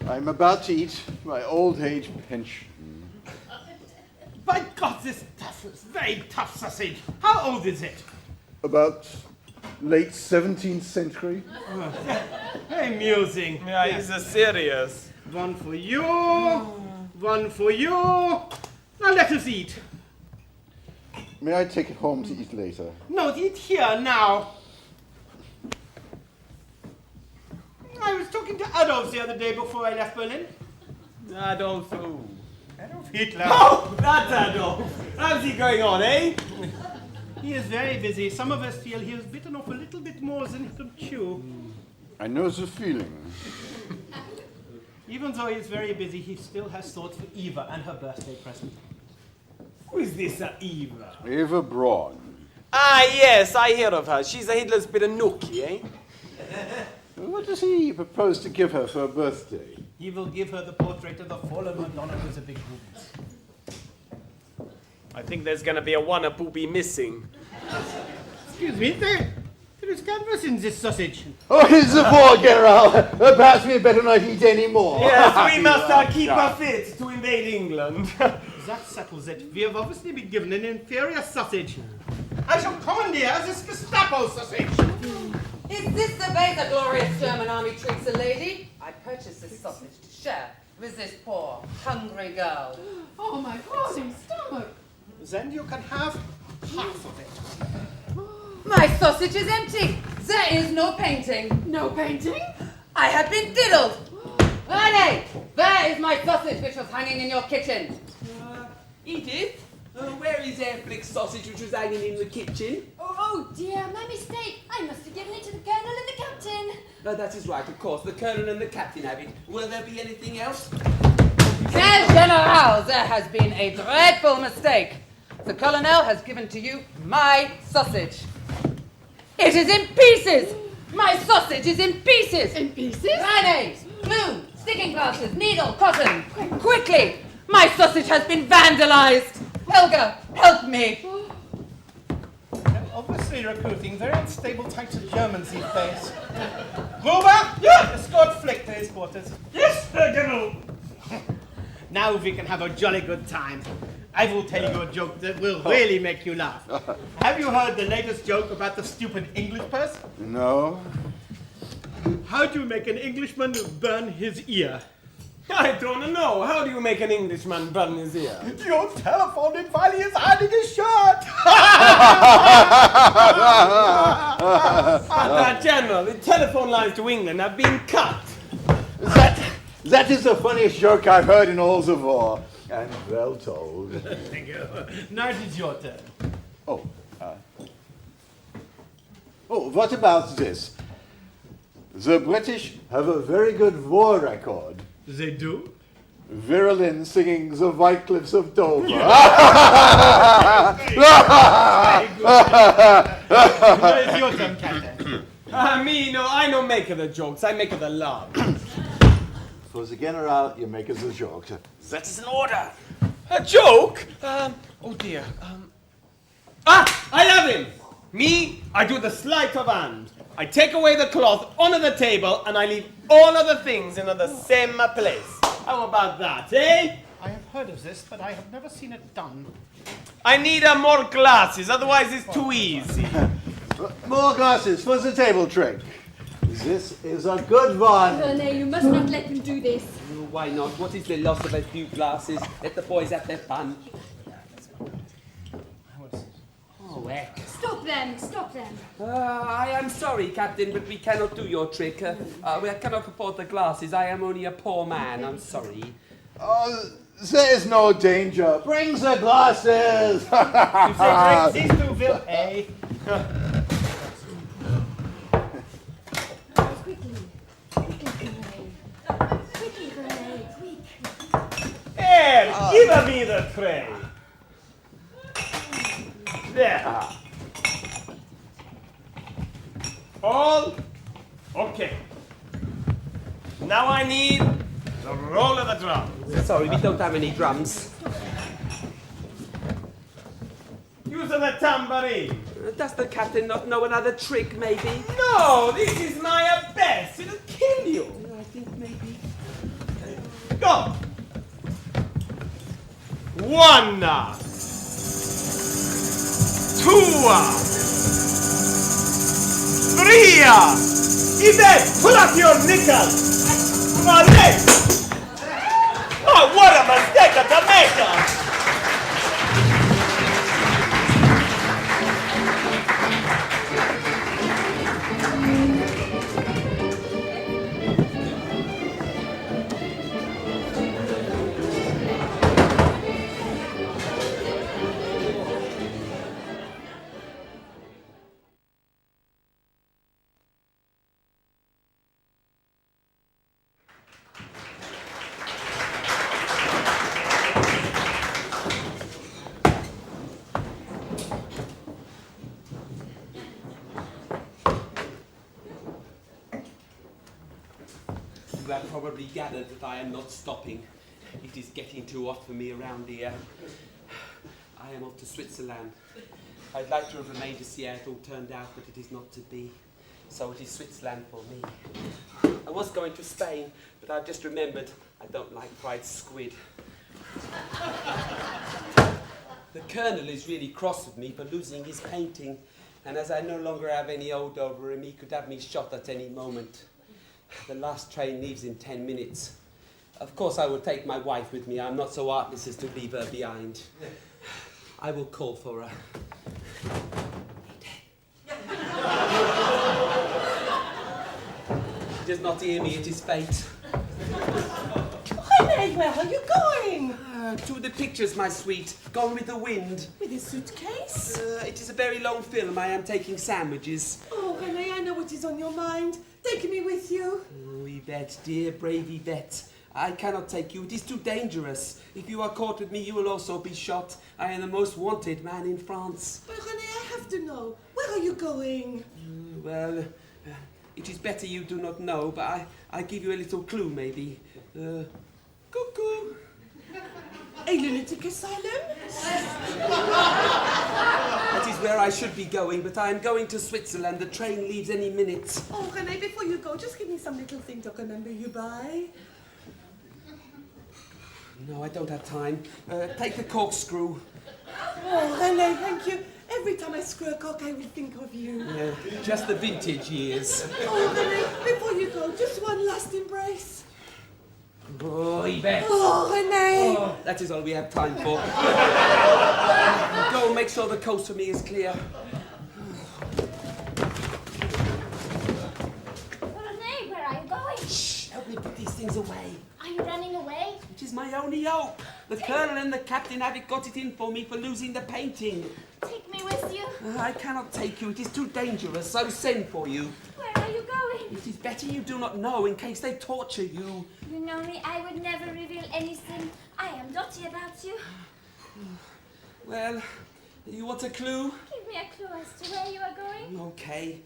I'm about to eat my old age pension. By God, this is very tough sausage. How old is it? About late 17th century. Very amusing. Yeah, he's serious. One for you. One for you. Now let us eat. May I take it home to eat later? No, eat here now. I was talking to Adolf the other day before I left Berlin. Adolf who? Adolf Hitler. Oh, that's Adolf. How's he going on, eh? He is very busy. Some of us feel he has bitten off a little bit more than he could chew. I know the feeling. Even though he is very busy, he still has thoughts for Eva and her birthday present. Who is this Eva? Eva Braun. Ah, yes, I hear of her. She's a Hitler's bit of nookie, eh? What does he propose to give her for her birthday? He will give her the portrait of the fallen Madonna with the big boobies. I think there's gonna be a wanna booby missing. Excuse me, there is canvas in this sausage. Oh, it's the poor General. Perhaps we had better not eat any more. Yes, we must keep her fit to invade England. That settles it. We have obviously been given an inferior sausage. I shall commandeer this Gestapo sausage. Is this the way the glorious German army treats a lady? I purchased this sausage to share with this poor, hungry girl. Oh my crawling stomach! Then you can have half of it. My sausage is empty. There is no painting. No painting? I have been diddled. Rene, there is my sausage which was hanging in your kitchen. Edith, where is Airflick's sausage which was hanging in the kitchen? Oh dear, my mistake. I must have given it to the colonel and the captain. No, that is right, of course. The colonel and the captain have it. Will there be anything else? Cher General, there has been a dreadful mistake. The colonel has given to you my sausage. It is in pieces. My sausage is in pieces. In pieces? Rene, glue, sticking glasses, needle, cotton. Quickly, my sausage has been vandalized. Helga, help me. They're obviously recruiting very unstable types of Germans these days. Gruber, escort Flick to his quarters. Yes, Herr General. Now we can have a jolly good time. I will tell you a joke that will really make you laugh. Have you heard the latest joke about the stupid English person? No. How do you make an Englishman burn his ear? I don't know. How do you make an Englishman burn his ear? You telephone him while he is hiding his shirt. General, the telephone lines to England have been cut. That is the funniest joke I've heard in all the war. And well told. Thank you. Now it is your turn. Oh, what about this? The British have a very good war record. They do? Virulin singing the White Cliffs of Dover. It's your turn, Captain. I no make of the jokes. I make of the love. For the General, you make us a joke. That is an order. A joke? Oh dear. I have him. Me, I do the sleight of hand. I take away the cloth onto the table and I leave all other things in the same place. How about that, eh? I have heard of this, but I have never seen it done. I need more glasses, otherwise it's too easy. More glasses for the table trick. This is a good one. Rene, you must not let them do this. Oh, why not? What is the loss of a few glasses? Let the boys have their fun. Oh, heck. Stop them, stop them. I am sorry, Captain, but we cannot do your trick. We cannot afford the glasses. I am only a poor man. I'm sorry. There is no danger. Bring the glasses. You say drink these two will pay. Quickly, Rene, quick. Here, give me the tray. There. All okay. Now I need the roll of the drum. Sorry, we don't have any drums. Use the tambourine. Does the captain not know another trick, maybe? No, this is my best. It'll kill you. I think maybe. Go. 1, 2. Three! Yvette, pull up your knickers! My leg! Oh, what a mistake of the maker! will have probably gathered that I am not stopping. It is getting too hot for me around here. I am off to Switzerland. I'd like to have remained to see how it all turned out, but it is not to be. So it is Switzerland for me. I was going to Spain, but I've just remembered I don't like fried squid. The Colonel is really cross with me for losing his painting, and as I no longer have any hold over him, he could have me shot at any moment. The last train leaves in 10 minutes. Of course, I will take my wife with me. I'm not so heartless as to leave her behind. I will call for her. She does not hear me. It is fate. René, where are you going? To the pictures, my sweet. Gone with the wind. With a suitcase? It is a very long film. I am taking sandwiches. Oh, René, I know what is on your mind. Take me with you. Oh, Yvette, dear, brave Yvette. I cannot take you. It is too dangerous. If you are caught with me, you will also be shot. I am the most wanted man in France. But René, I have to know. Where are you going? Well, it is better you do not know, but I give you a little clue, maybe. Cuckoo. A lunatic asylum? That is where I should be going, but I am going to Switzerland. The train leaves any minute. Oh, René, before you go, just give me some little thing to remember you by. No, I don't have time. Take the corkscrew. Oh, René, thank you. Every time I screw a cork, I will think of you. Just the vintage years. Oh, René, before you go, just one last embrace. Oh, Yvette. Oh, René. Oh, that is all we have time for. Go and make sure the coast for me is clear. René, where are you going? Shh, help me put these things away. Are you running away? It is my only hope. The Colonel and the Captain haven't got it in for me for losing the painting. Take me with you. I cannot take you. It is too dangerous. I will send for you. Where are you going? It is better you do not know in case they torture you. You know me, I would never reveal anything. I am dotty about you. Well, you want a clue? Give me a clue as to where you are going. Okay.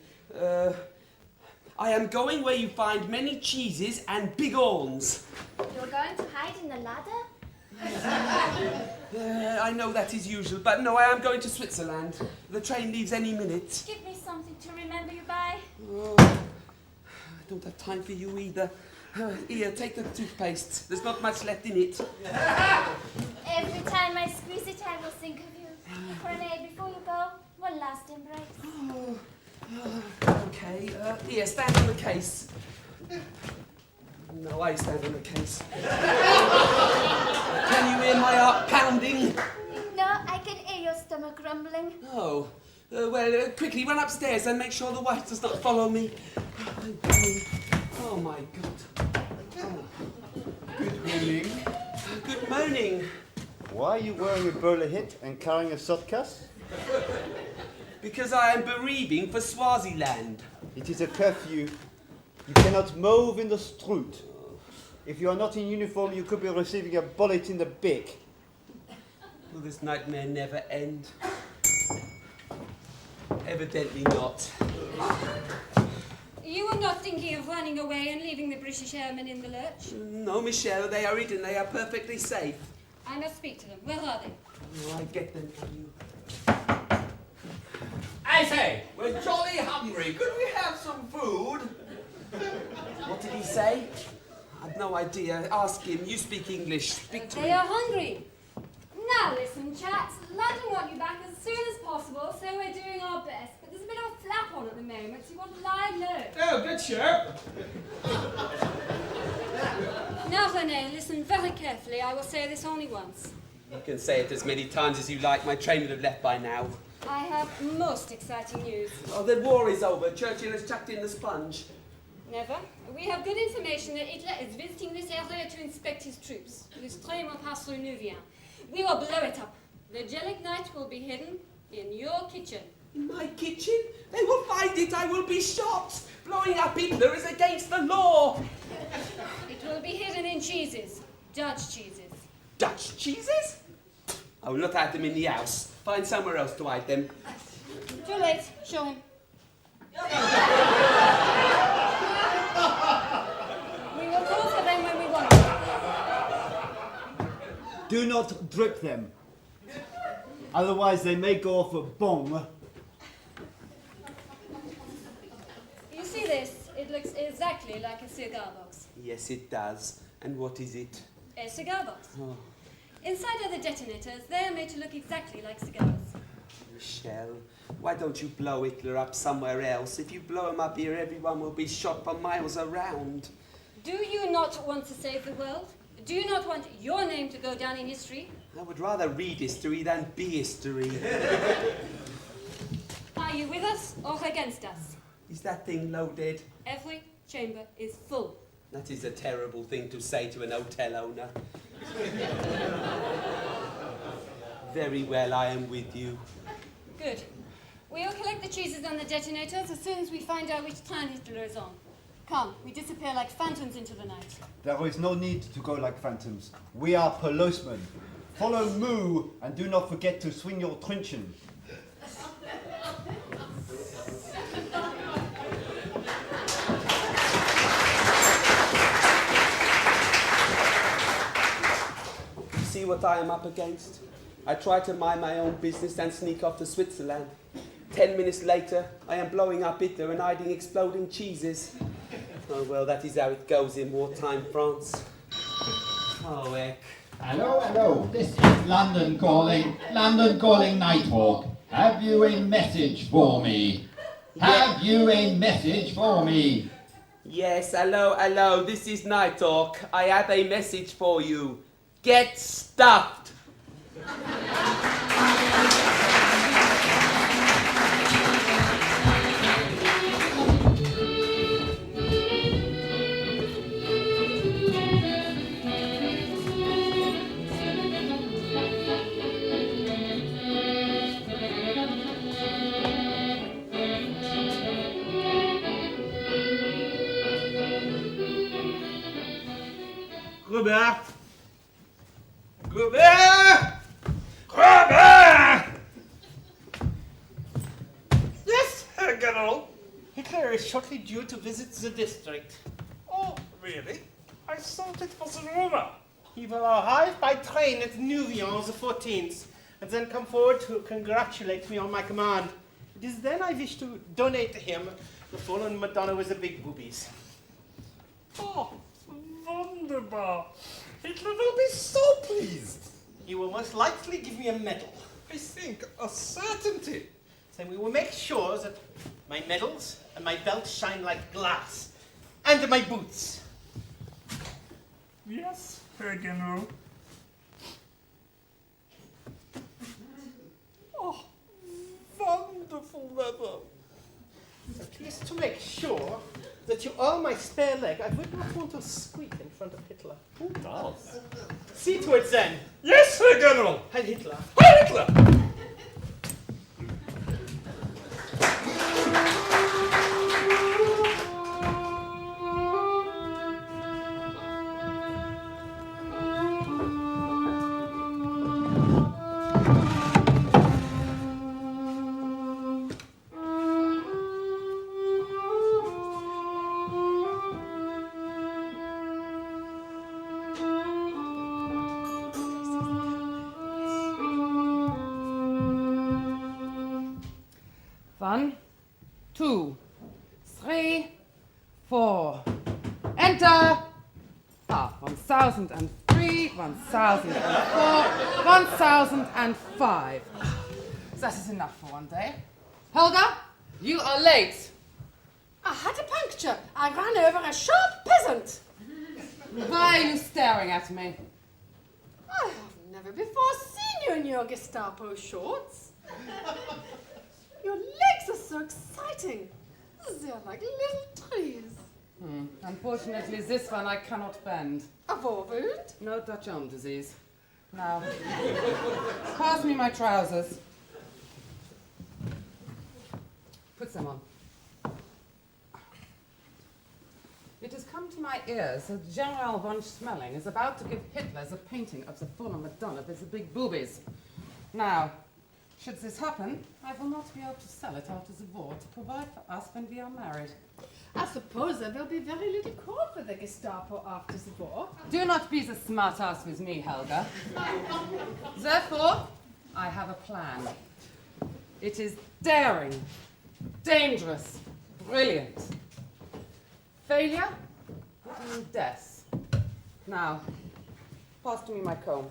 I am going where you find many cheeses and big horns. You're going to hide in the ladder? I know that is usual, but no, I am going to Switzerland. The train leaves any minute. Give me something to remember you by. Oh, I don't have time for you either. Here, take the toothpaste. There's not much left in it. Every time I squeeze it, I will think of you. René, before you go, one last embrace. Okay, here, stand on the case. No, I stand on the case. Can you hear my heart pounding? No, I can hear your stomach rumbling. Oh, well, quickly run upstairs and make sure the wife does not follow me. Oh my God. Good morning. Good morning. Why are you wearing a bowler hat and carrying a suitcase? Because I am bereaving for Swaziland. It is a curfew. You cannot move in the street. If you are not in uniform, you could be receiving a bullet in the back. Will this nightmare never end? Evidently not. You are not thinking of running away and leaving the British airmen in the lurch? No, Michelle, they are hidden. They are perfectly safe. I must speak to them. Where are they? Oh, I get them for you. I say, we're jolly hungry. Could we have some food? What did he say? I've no idea. Ask him. You speak English. Speak to They him. are hungry. Now listen, chaps. London want you back as soon as possible, so we're doing our best. But there's a bit of a flap on at the moment, so you want to lie low. Oh, good, sure. Now, René, listen very carefully. I will say this only once. You can say it as many times as you like. My train would have left by now. I have most exciting news. Oh, the war is over. Churchill has chucked in the sponge. Never. We have good information that Hitler is visiting this area to inspect his troops. Le stream will pass through Nuvien. We will blow it up. The gelignite will be hidden in your kitchen. In my kitchen? They will find it. I will be shot. Blowing up Hitler is against the law. It will be hidden in cheeses. Dutch cheeses. Dutch cheeses? I will not hide them in the house. Find somewhere else to hide them. Too late. Show him. We will call Do not drip them. Otherwise they may go off a bong. You see this? It looks exactly like a cigar box. Yes, it does. And what is it? A cigar box. Oh, Inside are the detonators. They are made to look exactly like cigars. Michelle, why don't you blow Hitler up somewhere else? If you blow him up here, everyone will be shot for miles around. Do you not want to save the world? Do you not want your name to go down in history? I would rather read history than be history. Are you with us or against us? Is that thing loaded? Every chamber is full. That is a terrible thing to say to an hotel owner. Very well, I am with you. Good. We'll collect the cheeses and the detonators as soon as we find out which train Hitler is on. Come, we disappear like phantoms into the night. There is no need to go like phantoms. We are policemen. Follow Moo and do not forget to swing your truncheon. See what I am up against? I try to mind my own business and sneak off to Switzerland. 10 minutes later, I am blowing up Hitler and hiding exploding cheeses. Oh well, that is how it goes in wartime France. Oh heck. Hello, hello. This is London calling Nighthawk. Have you a message for me? Have you a message for me? Yes, hello, this is Nighthawk. I have a message for you. Get stuffed! Robert! Robert! Robert! Yes, Herr General. Hitler is shortly due to visit the district. Oh, really? I thought it was a rumor. He will arrive by train at Nouvion on the 14th, and then come forward to congratulate me on my command. It is then I wish to donate to him the fallen Madonna with the big boobies. Oh, wunderbar. Hitler will be so pleased. He will most likely give me a medal. I think a certainty. Then we will make sure that my medals and my belt shine like glass. And my boots. Yes, Herr General. Oh, wonderful leather. Please, to make sure that you are my spare leg, I would not want to squeak in front of Hitler. Who does? See to it then. Yes, Herr General. Heil Hitler. Heil Hitler! One, two, three, four. Enter! 1003, 1004, 1005. That is enough for one day. Helga, you are late. I had a puncture. I ran over a sharp peasant. Why are you staring at me? I have never before seen you in your Gestapo shorts. Your legs are so exciting. They're like little trees. Unfortunately, this one I cannot bend. A war wound? No Dutch elm disease. Now, pass me my trousers. Put them on. It has come to my ears that General von Schmeling is about to give Hitler the painting of the fallen Madonna with the big boobies. Now, Should this happen, I will not be able to sell it after the war to provide for us when we are married. I suppose there will be very little call for the Gestapo after the war. Do not be the smart ass with me, Helga. Therefore, I have a plan. It is daring, dangerous, brilliant. Failure would mean death. Now, pass to me my comb.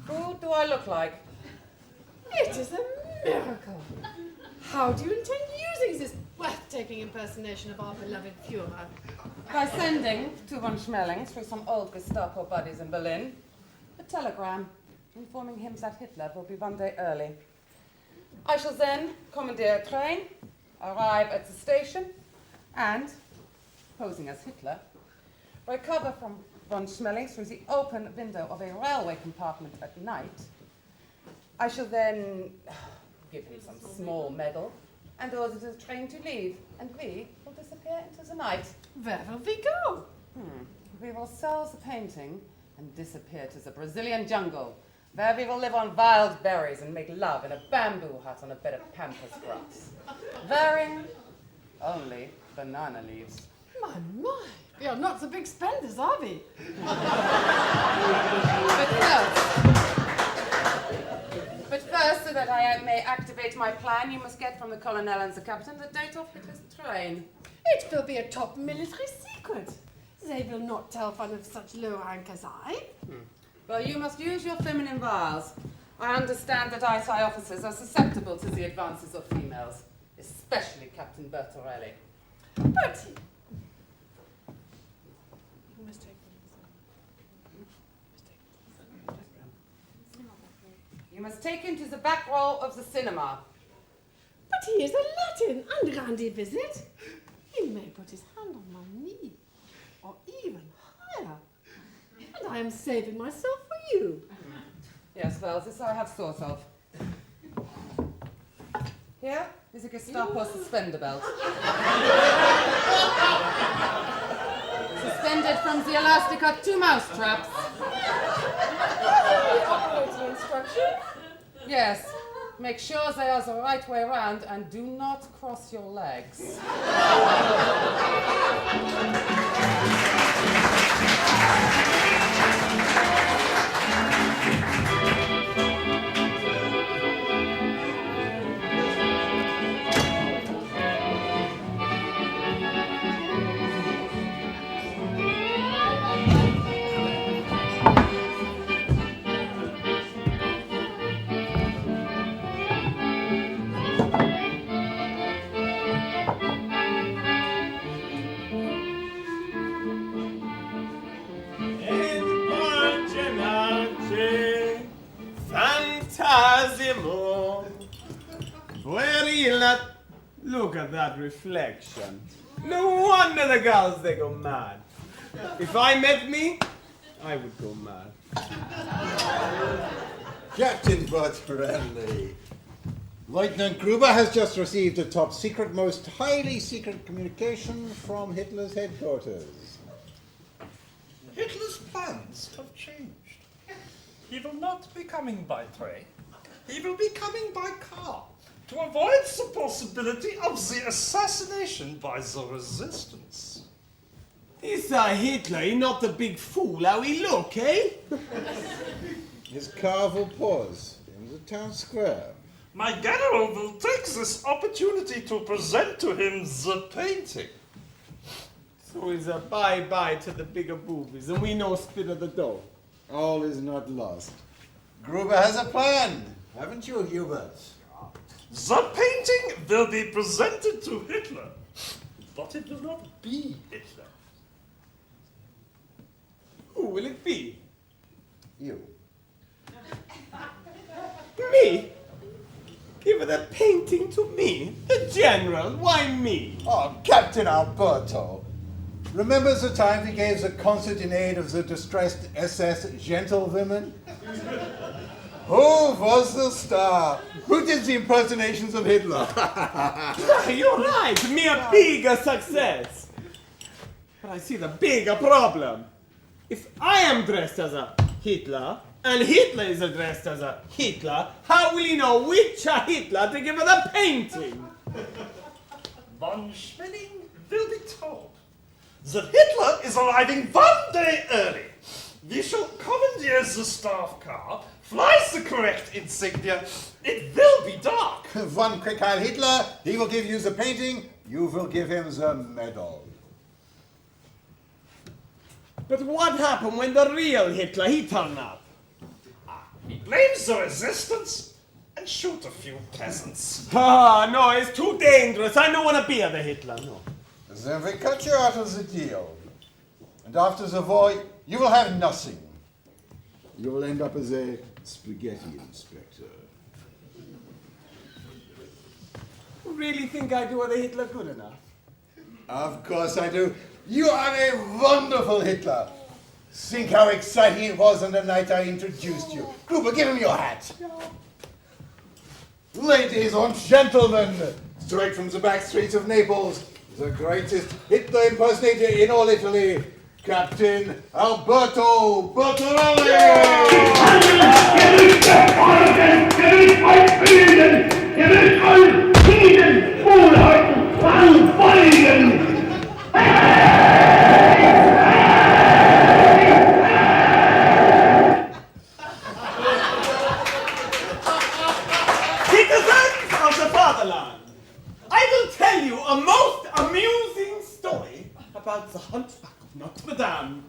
Who do I look like? It is a miracle. How do you intend using this breathtaking impersonation of our beloved Führer? By sending to von Schmeling through some old Gestapo buddies in Berlin a telegram informing him that Hitler will be one day early. I shall then commandeer a train, arrive at the station, and, posing as Hitler, recover from von Schmeling through the open window of a railway compartment at night. I shall then give him some small medal and order the train to leave, and we will disappear into the night. Where will we go? We will sell the painting and disappear to the Brazilian jungle, where we will live on wild berries and make love in a bamboo hut on a bed of pampas grass, wearing only banana leaves. My, we are not so big spenders, are we? But first, so that I may activate my plan, you must get from the colonel and the captain the date of Hitler's train. It will be a top military secret. They will not tell one of such low rank as I. Well, you must use your feminine wiles. I understand that ISI officers are susceptible to the advances of females, especially Captain Bertorelli. But you must take You must take him to the back row of the cinema. But he is a Latin, and Randy visit. He may put his hand on my knee, or even higher. And I am saving myself for you. Yes, well, this I have thought of. Here is a Gestapo suspender belt. Suspended from the elastic are 2 mouse traps. Operating instruction? Yes. Make sure they are the right way around and do not cross your legs. Look at that reflection. No wonder the girls, they go mad. If I met me, I would go mad. Captain Bertorelli, Lieutenant Gruber has just received a top secret, most highly secret communication from Hitler's headquarters. Hitler's plans have changed. He will not be coming by train. He will be coming by car to avoid the possibility of the assassination by the resistance. This Hitler, he not the big fool how he look, eh? His car will pause in the town square. My general will take this opportunity to present to him the painting. So it's a bye-bye to the bigger boobies, and we know spit of the dough. All is not lost. Gruber has a plan, haven't you, Hubert? The painting will be presented to Hitler, but it will not be Hitler. Who will it be? You. Me? Give the painting to me? The general? Why me? Oh, Captain Alberto. Remember the time we gave the concert in aid of the distressed SS gentlewomen? Who was the star? Who did the impersonations of Hitler? You're right, me a bigger success. I see the bigger problem. If I am dressed as a Hitler, and Hitler is dressed as a Hitler, how will he know which a Hitler to give her the painting? Von Schmeling will be told that Hitler is arriving 1 day early. We shall commandeer the staff car, flies the correct insignia. It will be dark. One quick Heil Hitler, he will give you the painting, you will give him the medal. But what happened when the real Hitler, he turned up? He blames the resistance and shoot a few peasants. Ah, no, it's too dangerous. I don't want to be the Hitler, no. Then we cut you out of the deal. And after the war, you will have nothing. You will end up as a spaghetti inspector. You really think I do the Hitler good enough? Of course I do. You are a wonderful Hitler. Think how exciting it was on the night I introduced you. Gruber, give him your hat. Ladies and gentlemen, straight from the back streets of Naples, the greatest Hitler impersonator in all Italy, Captain Alberto Bertorelli! Citizens of the fatherland, I will tell you a most amusing story about the Hunchback of Notre Dame.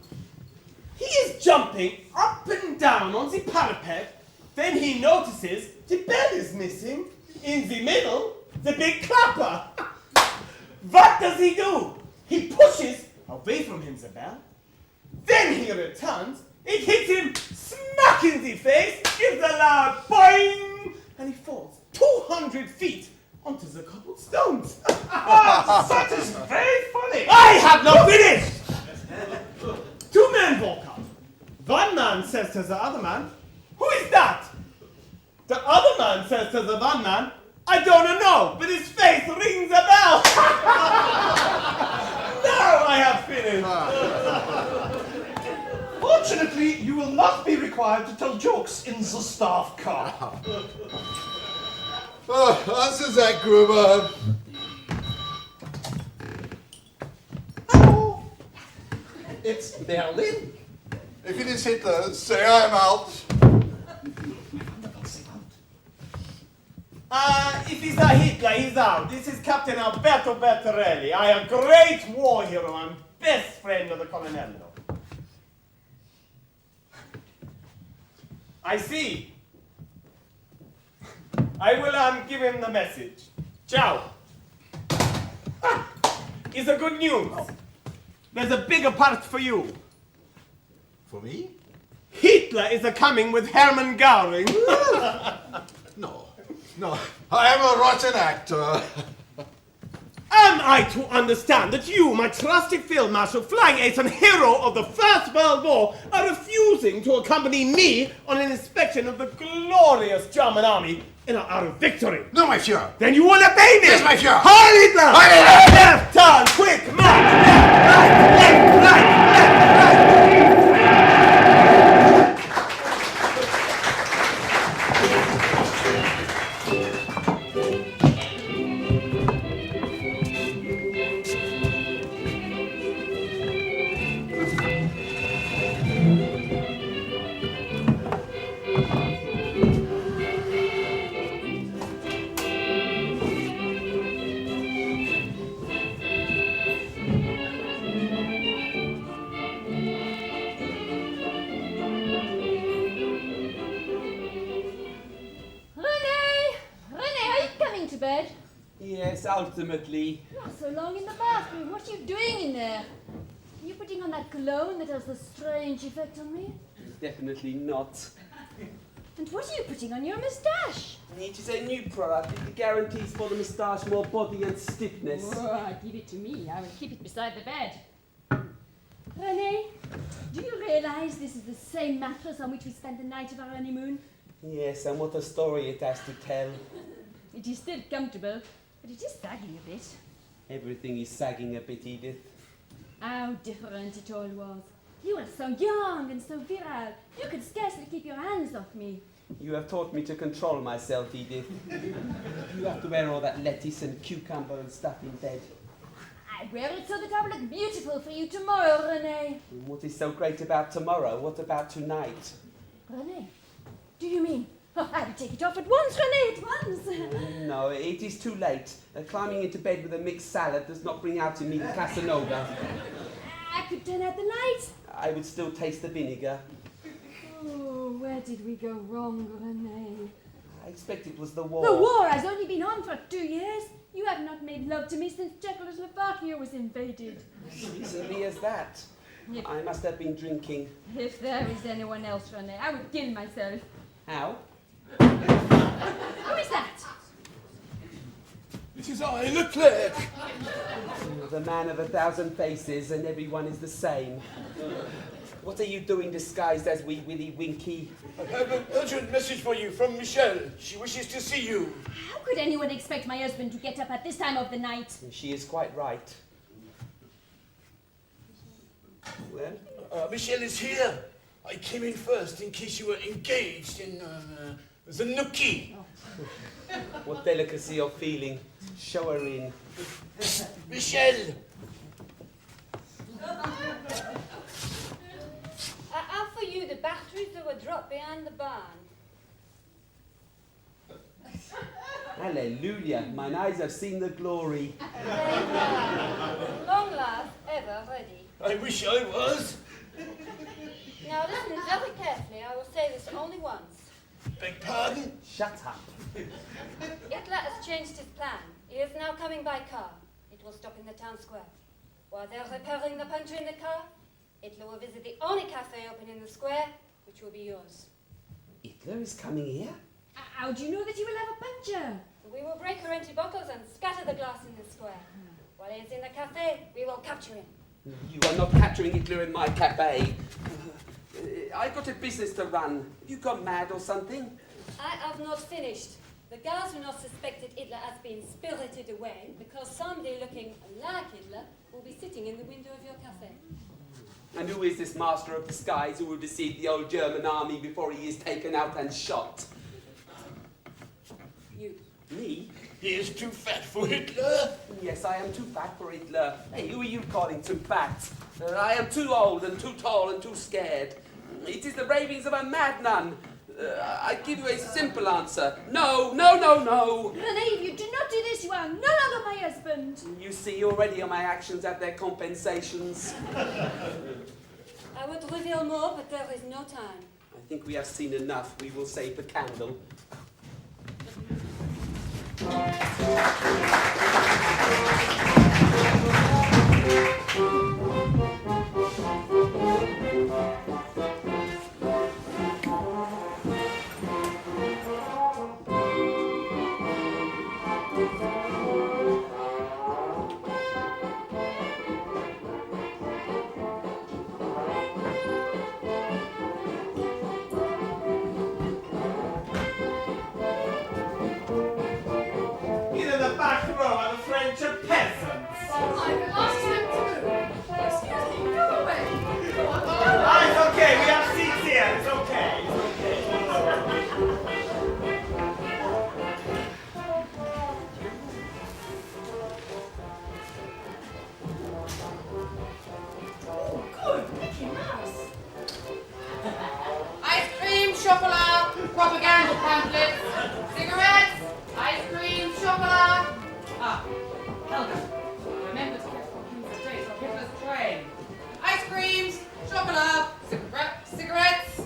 He is jumping up and down on the parapet, then he notices the bell is missing. In the middle, the big clapper. What does he do? He pushes away from him the bell, then he returns, it hits him smack in the face, gives a loud boing, and he falls 200 feet onto the cobblestones. That is very funny. I have not finished! Two men walk out. One man says to the other man, "Who is that?" The other man says to the one man, "I don't know, but his face rings a bell." Now I have finished. Fortunately, you will not be required to tell jokes in the staff car. Oh, answer that, Gruber. Hello. It's Berlin. If it is Hitler, say I am out. If he's a Hitler, he's out. This is Captain Alberto Bertorelli. I am a great war hero and best friend of the Colonello. I see. I will give him the message. Ciao. It's a good news. There's a bigger part for you. For me? Hitler is coming with Hermann Göring. No, I am a rotten actor. Am I to understand that you, my trusted field marshal, flying ace and hero of the First World War, are refusing to accompany me on an inspection of the glorious German army in our victory? No, my Führer. Then you will obey me! Yes, my Führer. Heil Hitler! Heil Hitler! Left turn, quick, march! Left, right, left, right! Yes, ultimately. Not so long in the bathroom. What are you doing in there? Are you putting on that cologne that has the strange effect on me? Definitely not. And what are you putting on your moustache? It is a new product. It guarantees for the moustache more body and stiffness. Oh, give it to me. I will keep it beside the bed. René, do you realize this is the same mattress on which we spent the night of our honeymoon? Yes, and what a story it has to tell. It is still comfortable, but it is sagging a bit. Everything is sagging a bit, Edith. How different it all was. You were so young and so virile. You could scarcely keep your hands off me. You have taught me to control myself, Edith. You have to wear all that lettuce and cucumber and stuff in bed. I wear it so that I will look beautiful for you tomorrow, René. What is so great about tomorrow? What about tonight? René? Do you mean? Oh, I will take it off at once, René, at once. No, it is too late. Climbing into bed with a mixed salad does not bring out in me the Casanova. I could turn out the light. I would still taste the vinegar. Oh, where did we go wrong, René? I expect it was the war. The war has only been on for 2 years. You have not made love to me since Czechoslovakia was invaded. Recently as that. If, I must have been drinking. if there is anyone else, René, I would kill myself. How? Who is that? It is I, Leclerc. The man of 1,000 faces, and everyone is the same. What are you doing disguised as Wee Willie Winky? I have an urgent message for you from Michelle. She wishes to see you. How could anyone expect my husband to get up at this time of the night? She is quite right. Well? Michelle is here. I came in first in case you were engaged in the nookie. What delicacy of feeling. Show her in. Michelle! I offer you the batteries that were dropped behind the barn. Hallelujah. Mine eyes have seen the glory. Long last, ever ready. I wish I was. Now listen very carefully. I will say this only once. Beg pardon? Shut up. Hitler has changed his plan. He is now coming by car. It will stop in the town square. While they're repairing the puncture in the car, Hitler will visit the only cafe open in the square, which will be yours. Hitler is coming here? How do you know that he will have a puncture? We will break her empty bottles and scatter the glass in the square. While he is in the cafe, we will capture him. You are not capturing Hitler in my cafe. I've got a business to run. You gone mad or something? I have not finished. The guards will not suspect that Hitler has been spirited away because somebody looking like Hitler will be sitting in the window of your cafe. And who is this master of disguise who will deceive the old German army before he is taken out and shot? You. Me? He is too fat for Hitler. Yes, I am too fat for Hitler. Hey, who are you calling too fat? I am too old and too tall and too scared. It is the ravings of a mad nun. I give you a simple answer. No, no, no, no. René, if you do not do this, you are no longer my husband. You see, already my actions have their compensations. I would reveal more, but there is no time. I think we have seen enough. We will save the candle. Propaganda pamphlets, cigarettes, ice cream, chocolate. Ah, Helga, remember to catch Hawkins the days of Hitler's train. Ice creams, chocolate, cigarettes.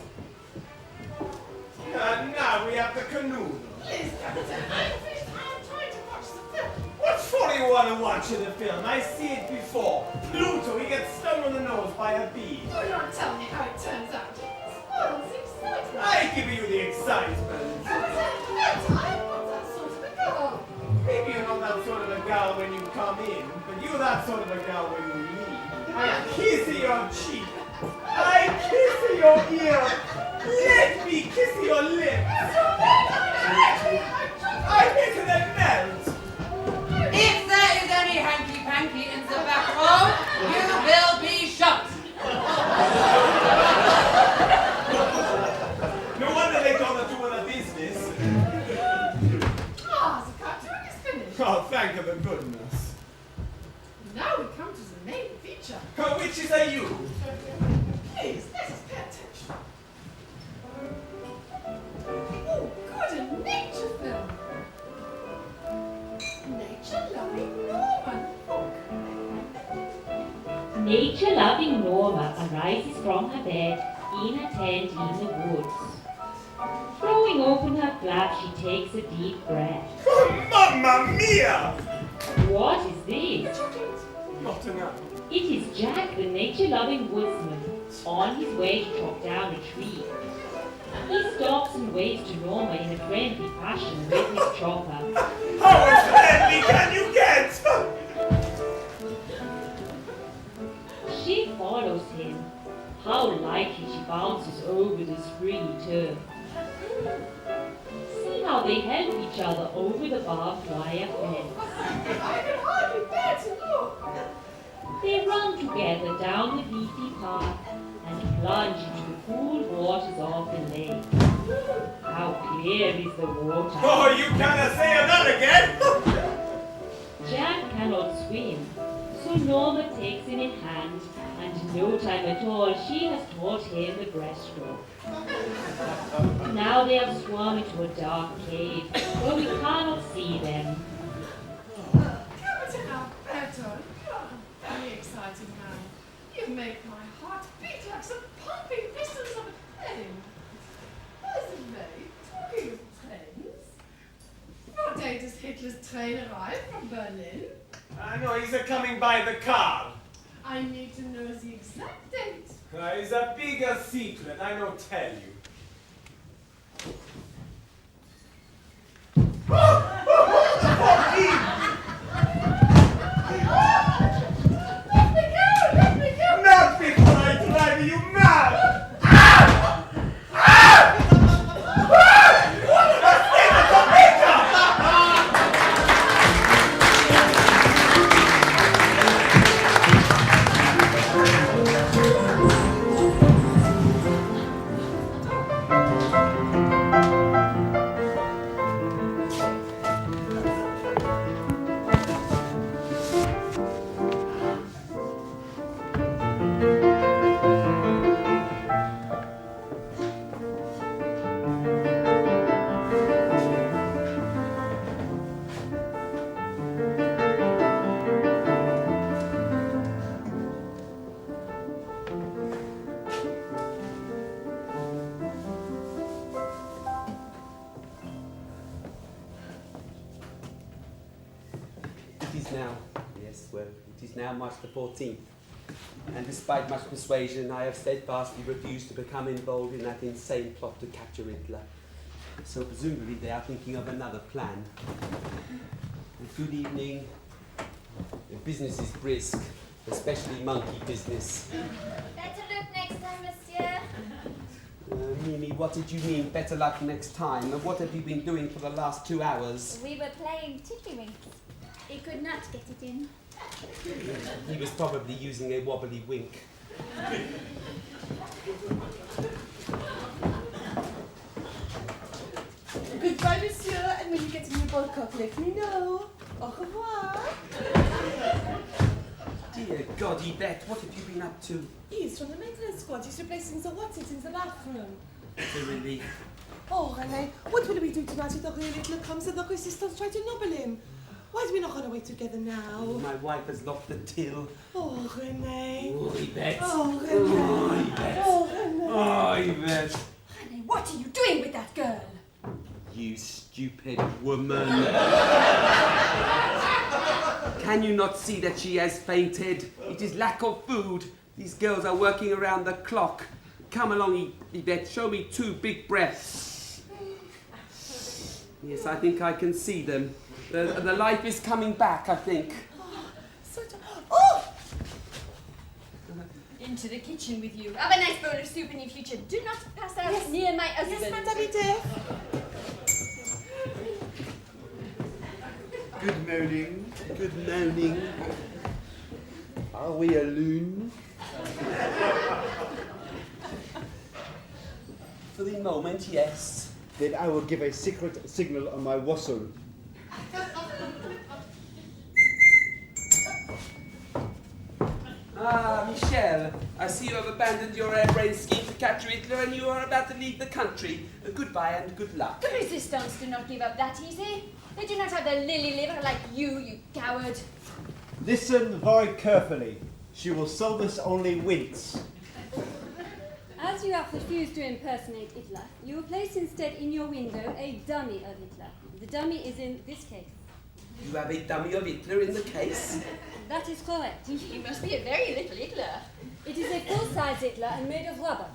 Now we have the canoe. Please, Captain, I'm trying to watch the film. What for you want to watch in the film? I see it before. Pluto, he gets stung on the nose by a bee. Do not tell me how it turns out. Spoils the excitement. I give you the excitement. I'm not that sort of a girl. Maybe you're not that sort of a girl when you come in, but you're that sort of a girl when you leave. I kiss your cheek. I kiss your ear. Let me kiss your lips. I make them melt. If there is any hanky-panky in the back room, you will from her bed in a tent in the woods. Throwing open her flap, she takes a deep breath. Mamma mia! What is this? Not enough. It is Jack, the nature-loving woodsman, on his way to chop down a tree. He stops and waves to Norma in a friendly fashion with his chopper. How unfriendly can you get? She follows him. How lightly she bounces over the springy turf. See how they help each other over the barbed wire fence. I can hardly bear to look. They run together down the leafy path and plunge into the cool waters of the lake. How clear is the water! Oh, you cannot say that again! Jack cannot swim, so Norma takes him in hand, and in no time at all she has taught him the breaststroke. Now they have swum into a dark cave, where we cannot see them. Captain Alberto, you're a very exciting man. You make my heart beat like some pumping pistons of a plane. By the way, talking of planes, what day does Hitler's train arrive from Berlin? I know he's coming by the car. I need to know the exact date. It's a bigger secret, I don't tell you. Let me go! Not before I drive you mad! Now March the 14th, and despite much persuasion, I have steadfastly refused to become involved in that insane plot to capture Hitler. So presumably they are thinking of another plan. Good evening. The business is brisk, especially monkey business. Better look next time, monsieur. Mimi, what did you mean, better luck next time? And what have you been doing for the last 2 hours? We were playing tiddlywinks. He could not get it in. He was probably using a wobbly wink. Goodbye, monsieur, and when you get to New Balcock, let me know. Au revoir. Dear God, Yvette, what have you been up to? He's from the maintenance squad. He's replacing the what's-it in the bathroom. It's a relief. Oh, René, what will we do tonight if the real Hitler comes and the resistance try to nobble him? Why do we not run away together now? My wife has locked the till. Oh, René. Oh, Yvette. Oh, René. Oh, Yvette. Oh, René. Oh, Yvette. René, what are you doing with that girl? You stupid woman. Can you not see that she has fainted? It is lack of food. These girls are working around the clock. Come along, Yvette. Show me 2 big breaths. Yes, I think I can see them. The life is coming back, I think. Oh! Into the kitchen with you. Have a nice bowl of soup in your future. Do not pass out near my husband. Yes, Madame. Good morning. Good morning. Are we alone? For the moment, yes. Then I will give a secret signal on my whistle. Ah, Michel, I see you have abandoned your airbrain scheme to capture Hitler and you are about to leave the country. Goodbye and good luck. The resistance do not give up that easy. They do not have the lily liver like you coward. Listen very carefully. She will sell us only wince. As you have refused to impersonate Hitler, you will place instead in your window a dummy of Hitler. The dummy is in this case. You have a dummy of Hitler in the case? That is correct. You must be a very little Hitler. It is a full-size Hitler and made of rubber.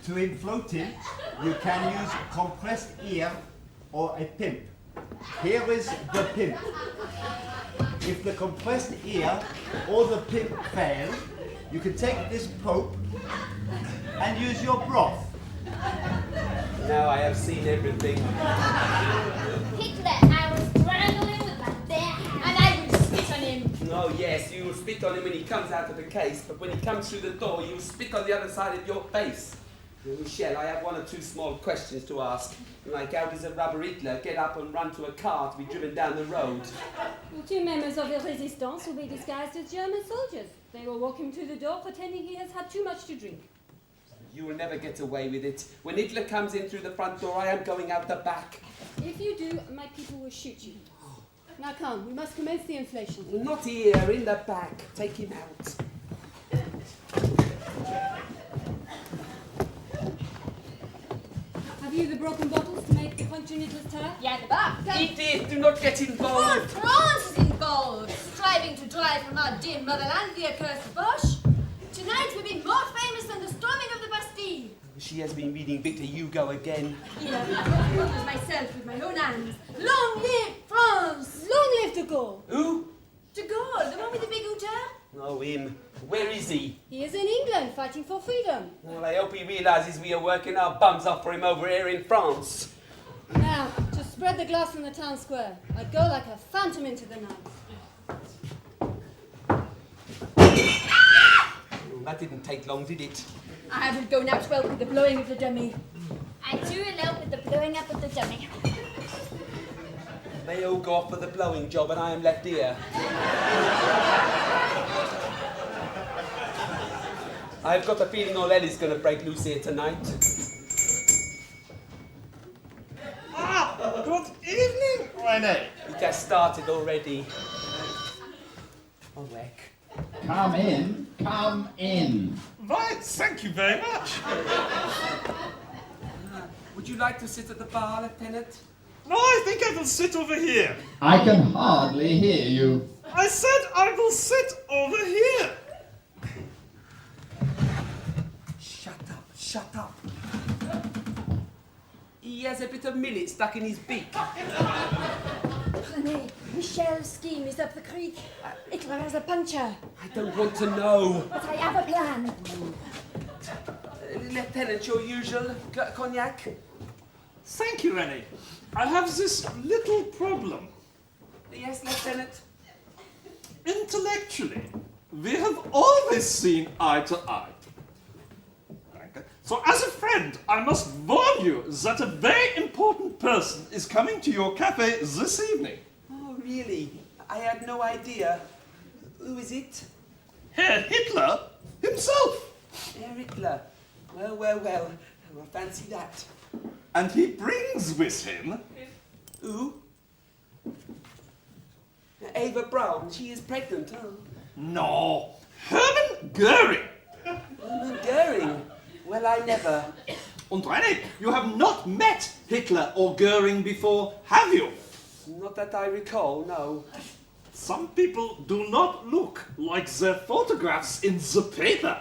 To inflate him, you can use compressed air or a pimp. Here is the pimp. If the compressed air or the pimp fail, you can take this pope and use your broth. Now I have seen everything. Hitler, I will strangle him with my bare hands. And I will spit on him. Oh yes, you will spit on him when he comes out of the case, but when he comes through the door, you will spit on the other side of your face. Michel, I have one or two small questions to ask. Like, how does a rubber Hitler get up and run to a car to be driven down the road? The two members of the resistance will be disguised as German soldiers. They will walk him to the door pretending he has had too much to drink. You will never get away with it. When Hitler comes in through the front door, I am going out the back. If you do, my people will shoot you. Now come, we must commence the inflation. Not here, in the back. Take him out. Have you the broken bottles to make the puncture in Hitler's tire? Yeah, the back. Edith, do not get involved. France is involved, striving to drive from our dear motherland the accursed Bosch. Tonight we'll be more famous than the storming of the Bastille. She has been reading Victor Hugo again. Yeah, I wrote it myself with my own hands. Long live France! Long live de Gaulle! Who? De Gaulle, the one with the big hooter? Oh, him. Where is he? He is in England, fighting for freedom. Well, I hope he realises we are working our bums off for him over here in France. Now, to spread the glass from the town square. I go like a phantom into the night. That didn't take long, did it? I will go now to help with the blowing of the dummy. I too will help with the blowing up of the dummy. They all go off for the blowing job and I am left here. I've got a feeling all hell is going to break loose here tonight. Good evening, René. It has started already. Oh, heck. Come in, come in. Right, thank you very much. Would you like to sit at the bar, Lieutenant? No, I think I will sit over here. I can hardly hear you. I said I will sit over here. Shut up. He has a bit of millet stuck in his beak. René, Michel's scheme is up the creek. Hitler has a puncture. I don't want to know. But I have a plan. Lieutenant, your usual cognac? Thank you, René. I have this little problem. Yes, Lieutenant? Intellectually, we have always seen eye to eye. So as a friend, I must warn you that a very important person is coming to your cafe this evening. Oh, really? I had no idea. Who is it? Herr Hitler himself. Herr Hitler. Well. I fancy that. And he brings with him... Who? Ava Braun. She is pregnant, huh? No, Hermann Göring. Hermann Göring? Well, I never. Und René, you have not met Hitler or Göring before, have you? Not that I recall, no. Some people do not look like their photographs in the paper.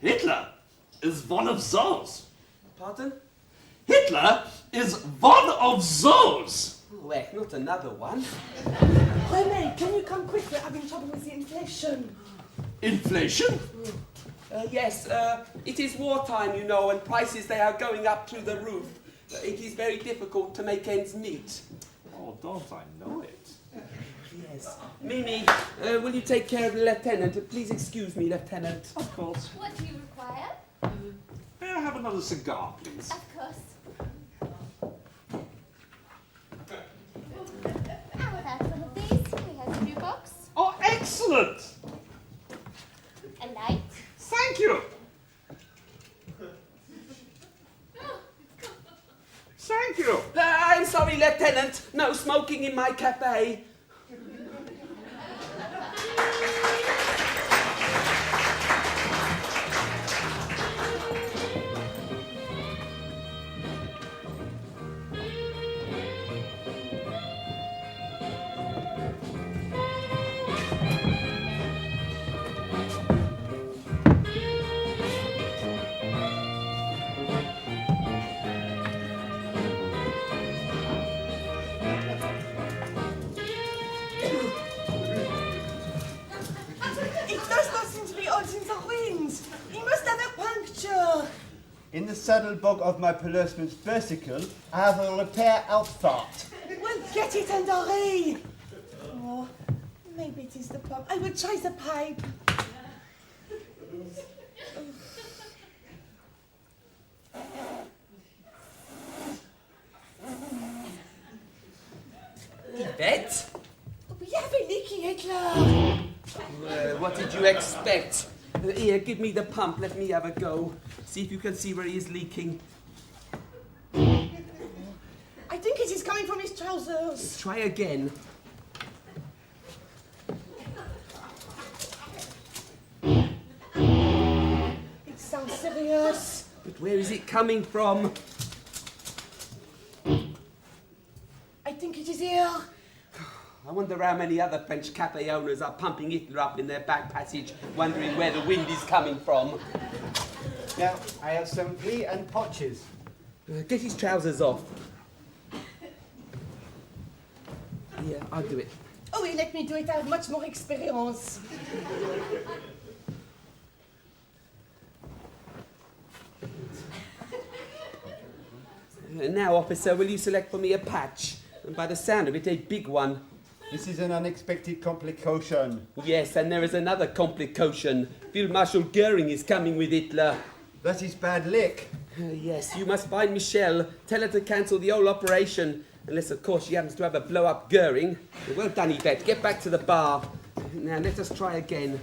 Hitler is one of those. Pardon? Hitler is one of those. Oh, heck, not another one. René, can you come quick? We're having trouble with the inflation. Inflation? Yes, it is wartime, you know, and prices, they are going up through the roof. It is very difficult to make ends meet. Oh, don't I know it? Yes. Mimi, will you take care of the lieutenant? Please excuse me, Lieutenant. Of course. What do you require? May I have another cigar, please? Of course. I will have some of these. We have a new box. Oh, excellent! A light. Thank you! Thank you! I'm sorry, Lieutenant. No smoking in my cafe. In the saddlebag of my policeman's bicycle, I have a repair outfit. Well, get it, Henri. Oh, maybe it is the pump. I will try the pipe. Yvette? We have a leaky Hitler. What did you expect? Here, give me the pump. Let me have a go. See if you can see where he is leaking. I think it is coming from his trousers. Try again. It sounds serious. But where is it coming from? I think it is here. I wonder how many other French cafe owners are pumping Hitler up in their back passage, wondering where the wind is coming from. Now, I have some plee and potches. Get his trousers off. Yeah, I'll do it. Oh, he let me do it. I have much more experience. Now, officer, will you select for me a patch? And by the sound of it, a big one. This is an unexpected complication. Yes, and there is another complication. Field Marshal Goering is coming with Hitler. That is bad lick. Yes, you must find Michelle. Tell her to cancel the whole operation. Unless, of course, she happens to have a blow-up Goering. Well done, Yvette. Get back to the bar. Now, let us try again.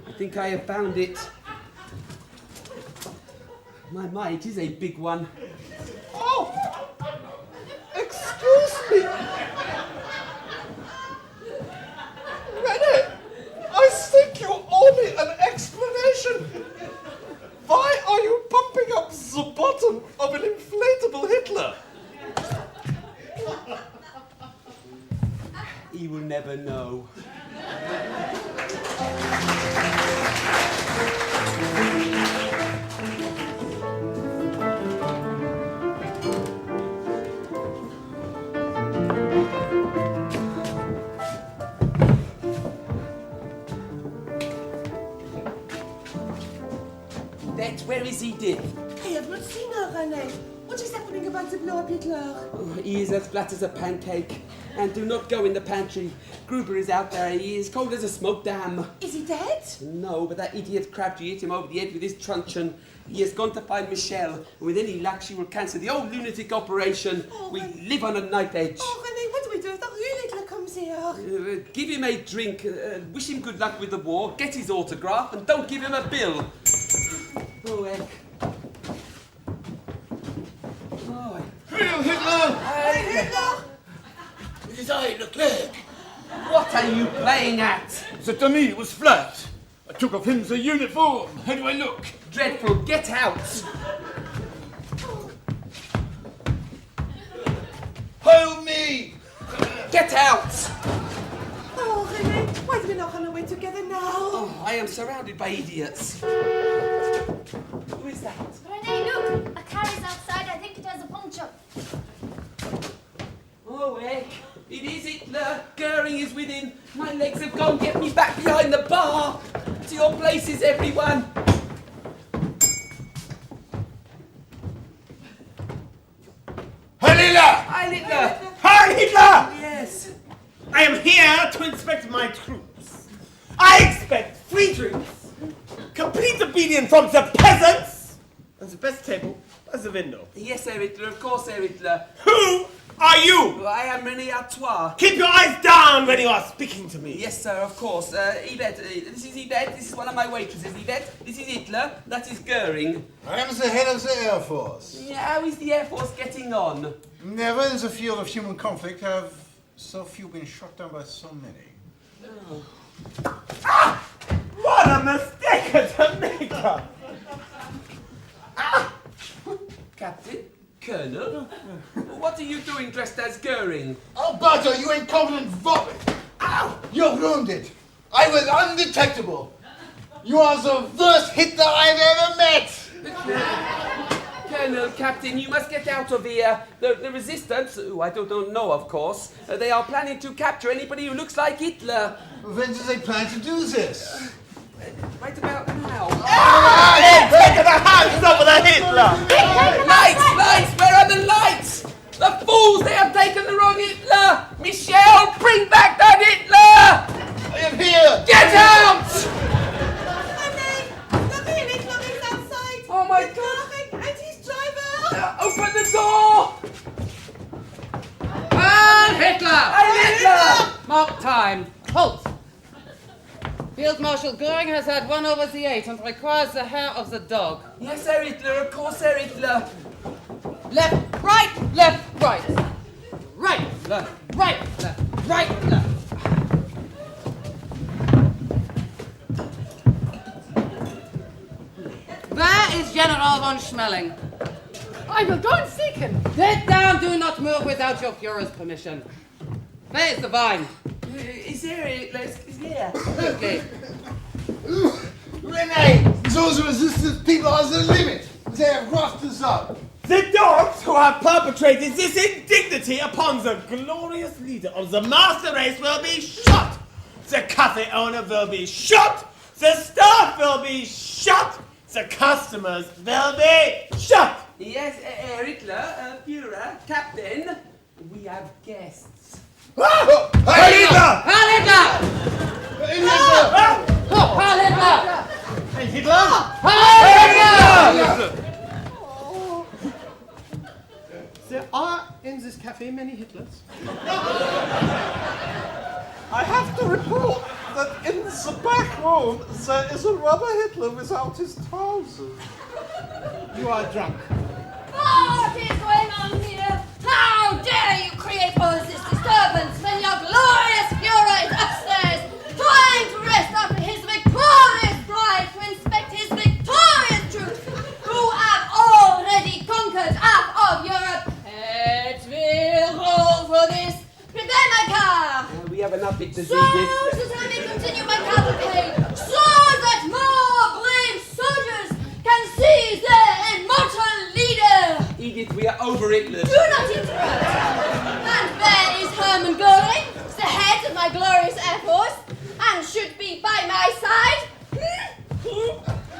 I think I have found it. My, it is a big one. Oh! Excuse me! René, I think you owe me an explanation. Why are you pumping up the bottom of an inflatable Hitler? He will never know. Where is Edith? I have not seen her, René. What is happening about the blow-up Hitler? Oh, he is as flat as a pancake. And do not go in the pantry. Gruber is out there. He is cold as a smoke dam. Is he dead? No, but that idiot Crabtree hit him over the head with his truncheon. He has gone to find Michelle. And with any luck, she will cancel the old lunatic operation. We live on a knife edge. Oh, René, what do we do if the real Hitler comes here? Give him a drink. Wish him good luck with the war. Get his autograph. And don't give him a bill. Oh, heck. Oh, Hail Hitler! Hey, Hitler! It is I, Leclerc. What are you playing at? The dummy was flat. I took off him the uniform. How do I look? Dreadful. Get out. Hail me! Get out. Oh, René, why do we not run away together now? Oh, I am surrounded by idiots. Who is that? René, look! A car is outside. I think it has a puncture. Oh, heck. It is Hitler. Goering is within. My legs have gone. Get me back behind the bar. To your places, everyone. Heil Hitler! Heil Hitler. Heil Hitler! Yes. I am here to inspect my troops. I expect free drinks, complete obedience from the peasants, and the best table by the window. Yes, Herr Hitler. Of course, Herr Hitler. Who are you? I am René Artois. Keep your eyes down when you are speaking to me. Yes, sir, of course. Yvette, this is Yvette. This is one of my waitresses. Yvette, this is Hitler. That is Goering. I am the head of the Air Force. Yeah, how is the Air Force getting on? Never in the field of human conflict have so few been shot down by so many. Oh. Ah! What a mistake to make! Ah! Captain? Colonel? What are you doing dressed as Goering? Alberto, you incompetent vomit! Ow! You're wounded. I was undetectable. You are the worst Hitler I've ever met! Colonel, Captain, you must get out of here. The resistance, who I don't know, of course, they are planning to capture anybody who looks like Hitler. When do they plan to do this? Right about now. Take the hands off of the Hitler! Lights! Where are the lights? The fools, they have taken the wrong Hitler! Michelle, bring back that Hitler! I am here! Get out! Oh my God! And his driver! Open the door! And Hitler! Hitler! Mark time. Halt! Field Marshal Goering has had 1 over the 8 and requires the hair of the dog. Yes, Herr Hitler, of course, Herr Hitler. Left, right, left, right. Right, left, right, left, right, left. Where is General von Schmeling? I will go and seek him. Sit down, do not move without your Führer's permission. Where is the vine? Is here, Hitler? Is here. Okay. Rene! Those resistance people are the limit! They have roughed us up! The dogs who have perpetrated this indignity upon the glorious leader of the master race will be shot! The cafe owner will be shot! The staff will be shot! The customers will be shot! Yes, Herr Hitler, Führer, Captain, we have guests. Ah! Heil Hitler! Heil Hitler! Heil Hitler! Heil Hitler! Heil Hitler! There are in this cafe many Hitlers. I have to report that in the back room there is a rubber Hitler without his trousers. You are drunk. What is going on here? How dare you create all this disturbance when your glorious Führer is upstairs, trying to rest after his victorious drive to inspect his victorious troops, who have already conquered half of Europe. It will roll for this. Prepare my car. We have enough to do So this. that I may continue my cavalcade, so that more brave soldiers can seize their immortal leader. Edith, we are over Hitler. Do not interrupt. And there is Hermann Göring, the head of my glorious Air Force, and should be by my side.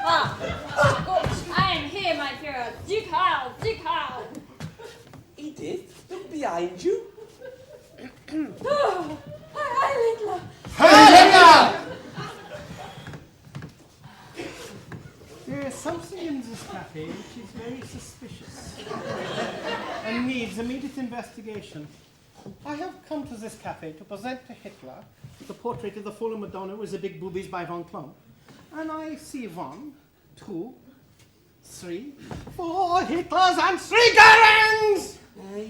Gut, I am here, my Führer. Sieg Heil, Sieg Heil. Edith, look behind you. Oh, Heil Hitler. Heil Hitler! There is something in this cafe which is very suspicious and needs immediate investigation. I have come to this cafe to present to Hitler the portrait of the fallen Madonna with the big boobies by Von Klomp. And I see 1, 2, 3, 4 Hitlers and 3 Goerings!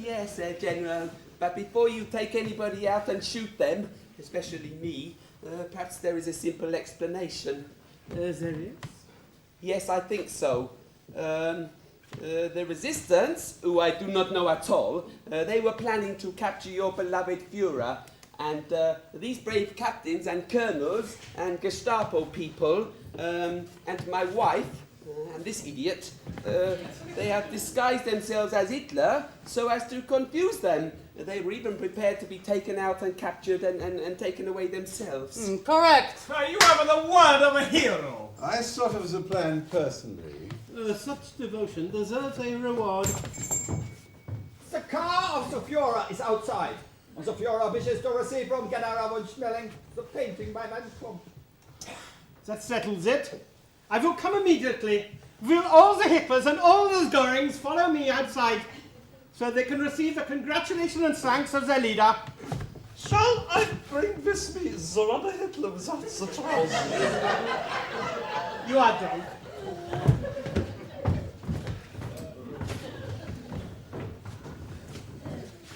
Yes, General. But before you take anybody out and shoot them, especially me, perhaps there is a simple explanation. There is? Yes, I think so. The resistance, who I do not know at all, they were planning to capture your beloved Führer. And these brave captains and colonels and Gestapo people and my wife and this idiot, they have disguised themselves as Hitler so as to confuse them. They were even prepared to be taken out and captured and taken away themselves. Correct. You have the word of a hero. I thought of the plan personally. Such devotion deserves a reward. The car of the Führer is outside. The Führer wishes to receive from General von Schmeling the painting by Van Klomp. That settles it. I will come immediately. Will all the Hitlers and all the Goerings follow me outside so they can receive the congratulations and thanks of their leader? Shall I bring with me the rubber Hitler without the trousers? You are drunk.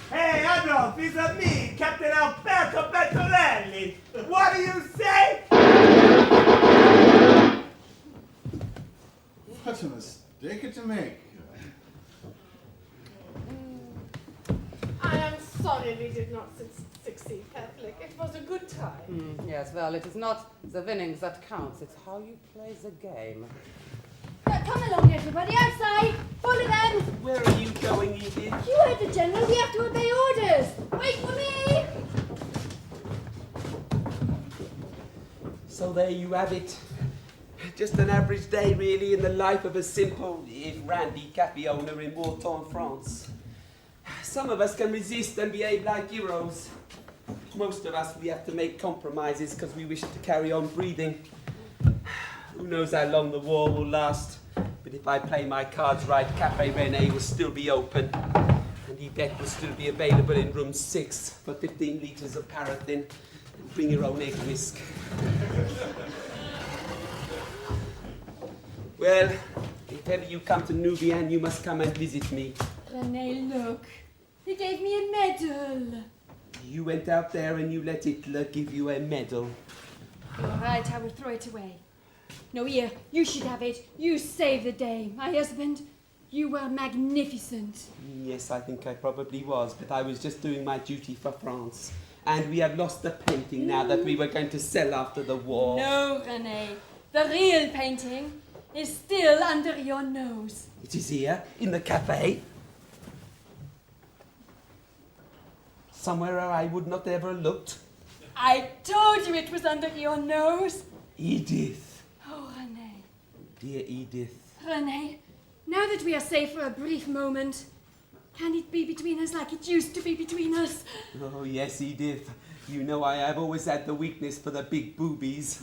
Hey, Adolf, it's me, Captain Alberto Bertolelli. What do you say? What a mistake to make. I am sorry we did not succeed, Catholic. It was a good time. Yes, well, it is not the winnings that counts, it's how you play the game. Come along, everybody, outside. Follow them. Edith. You heard the General. We have to obey orders. Wait for me. So there you have it. Just an average day, really, in the life of a simple, if randy, cafe owner in war-torn France. Some of us can resist and behave like heroes. Most of us, we have to make compromises because we wish to carry on breathing. Who knows how long the war will last? But if I play my cards right, Cafe Rene will still be open. And Yvette will still be available in room 6 for 15 litres of paraffin. And bring your own egg whisk. Well, if ever you come to Nubian, you must come and visit me. Rene, look. He gave me a medal. You went out there and you let Hitler give you a medal. All right, I will throw it away. No, here, you should have it. You saved the day. My husband, you were magnificent. Yes, I think I probably was, but I was just doing my duty for France. And we have lost the painting now that we were going to sell after the war. No, Rene. The real painting is still under your nose. It is here, in the cafe. Somewhere where I would not ever have looked. I told you it was under your nose. Edith. Oh, Rene. Dear Edith. Rene, now that we are safe for a brief moment, can it be between us like it used to be between us? Oh, yes, Edith. You know I have always had the weakness for the big boobies.